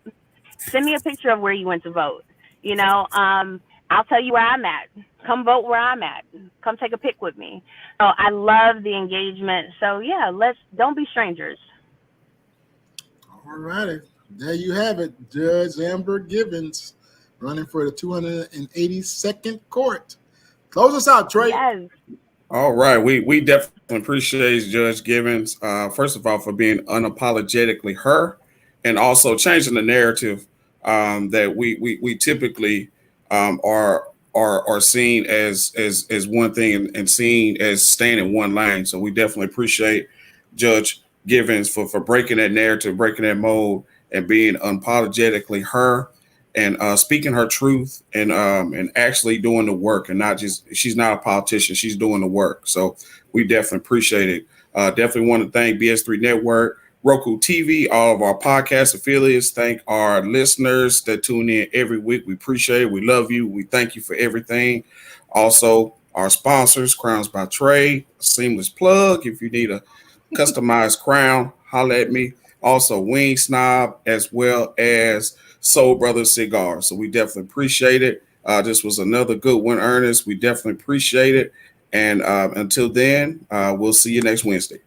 Send me a picture of where you went to vote. I'll tell you where I'm at. Come vote where I'm at. Come take a pic with me. So I love the engagement. So yeah, don't be strangers. All righty. There you have it. Judge Amber Givens running for the 282nd court. Close us out, Trey. Yes. All right. We definitely appreciate Judge Givens, first of all, for being unapologetically her, and also changing the narrative that we typically are are seen as one thing and seen as staying in one lane. So we definitely appreciate Judge Givens for breaking that narrative, breaking that mold, and being unapologetically her, and speaking her truth, and actually doing the work, and not just, she's not a politician, she's doing the work. So we definitely appreciate it. Definitely want to thank BS3 Network, Roku TV, all of our podcast affiliates. Thank our listeners that tune in every week. We appreciate it. We love you. We thank you for everything. Also, our sponsors, Crowns by Trade, a seamless plug. If you need a customized crown, holla at me. Also, Wing Snob, as well as Soul Brothers Cigars. So we definitely appreciate it. This was another good one, Ernest. We definitely appreciate it. And until then, we'll see you next Wednesday.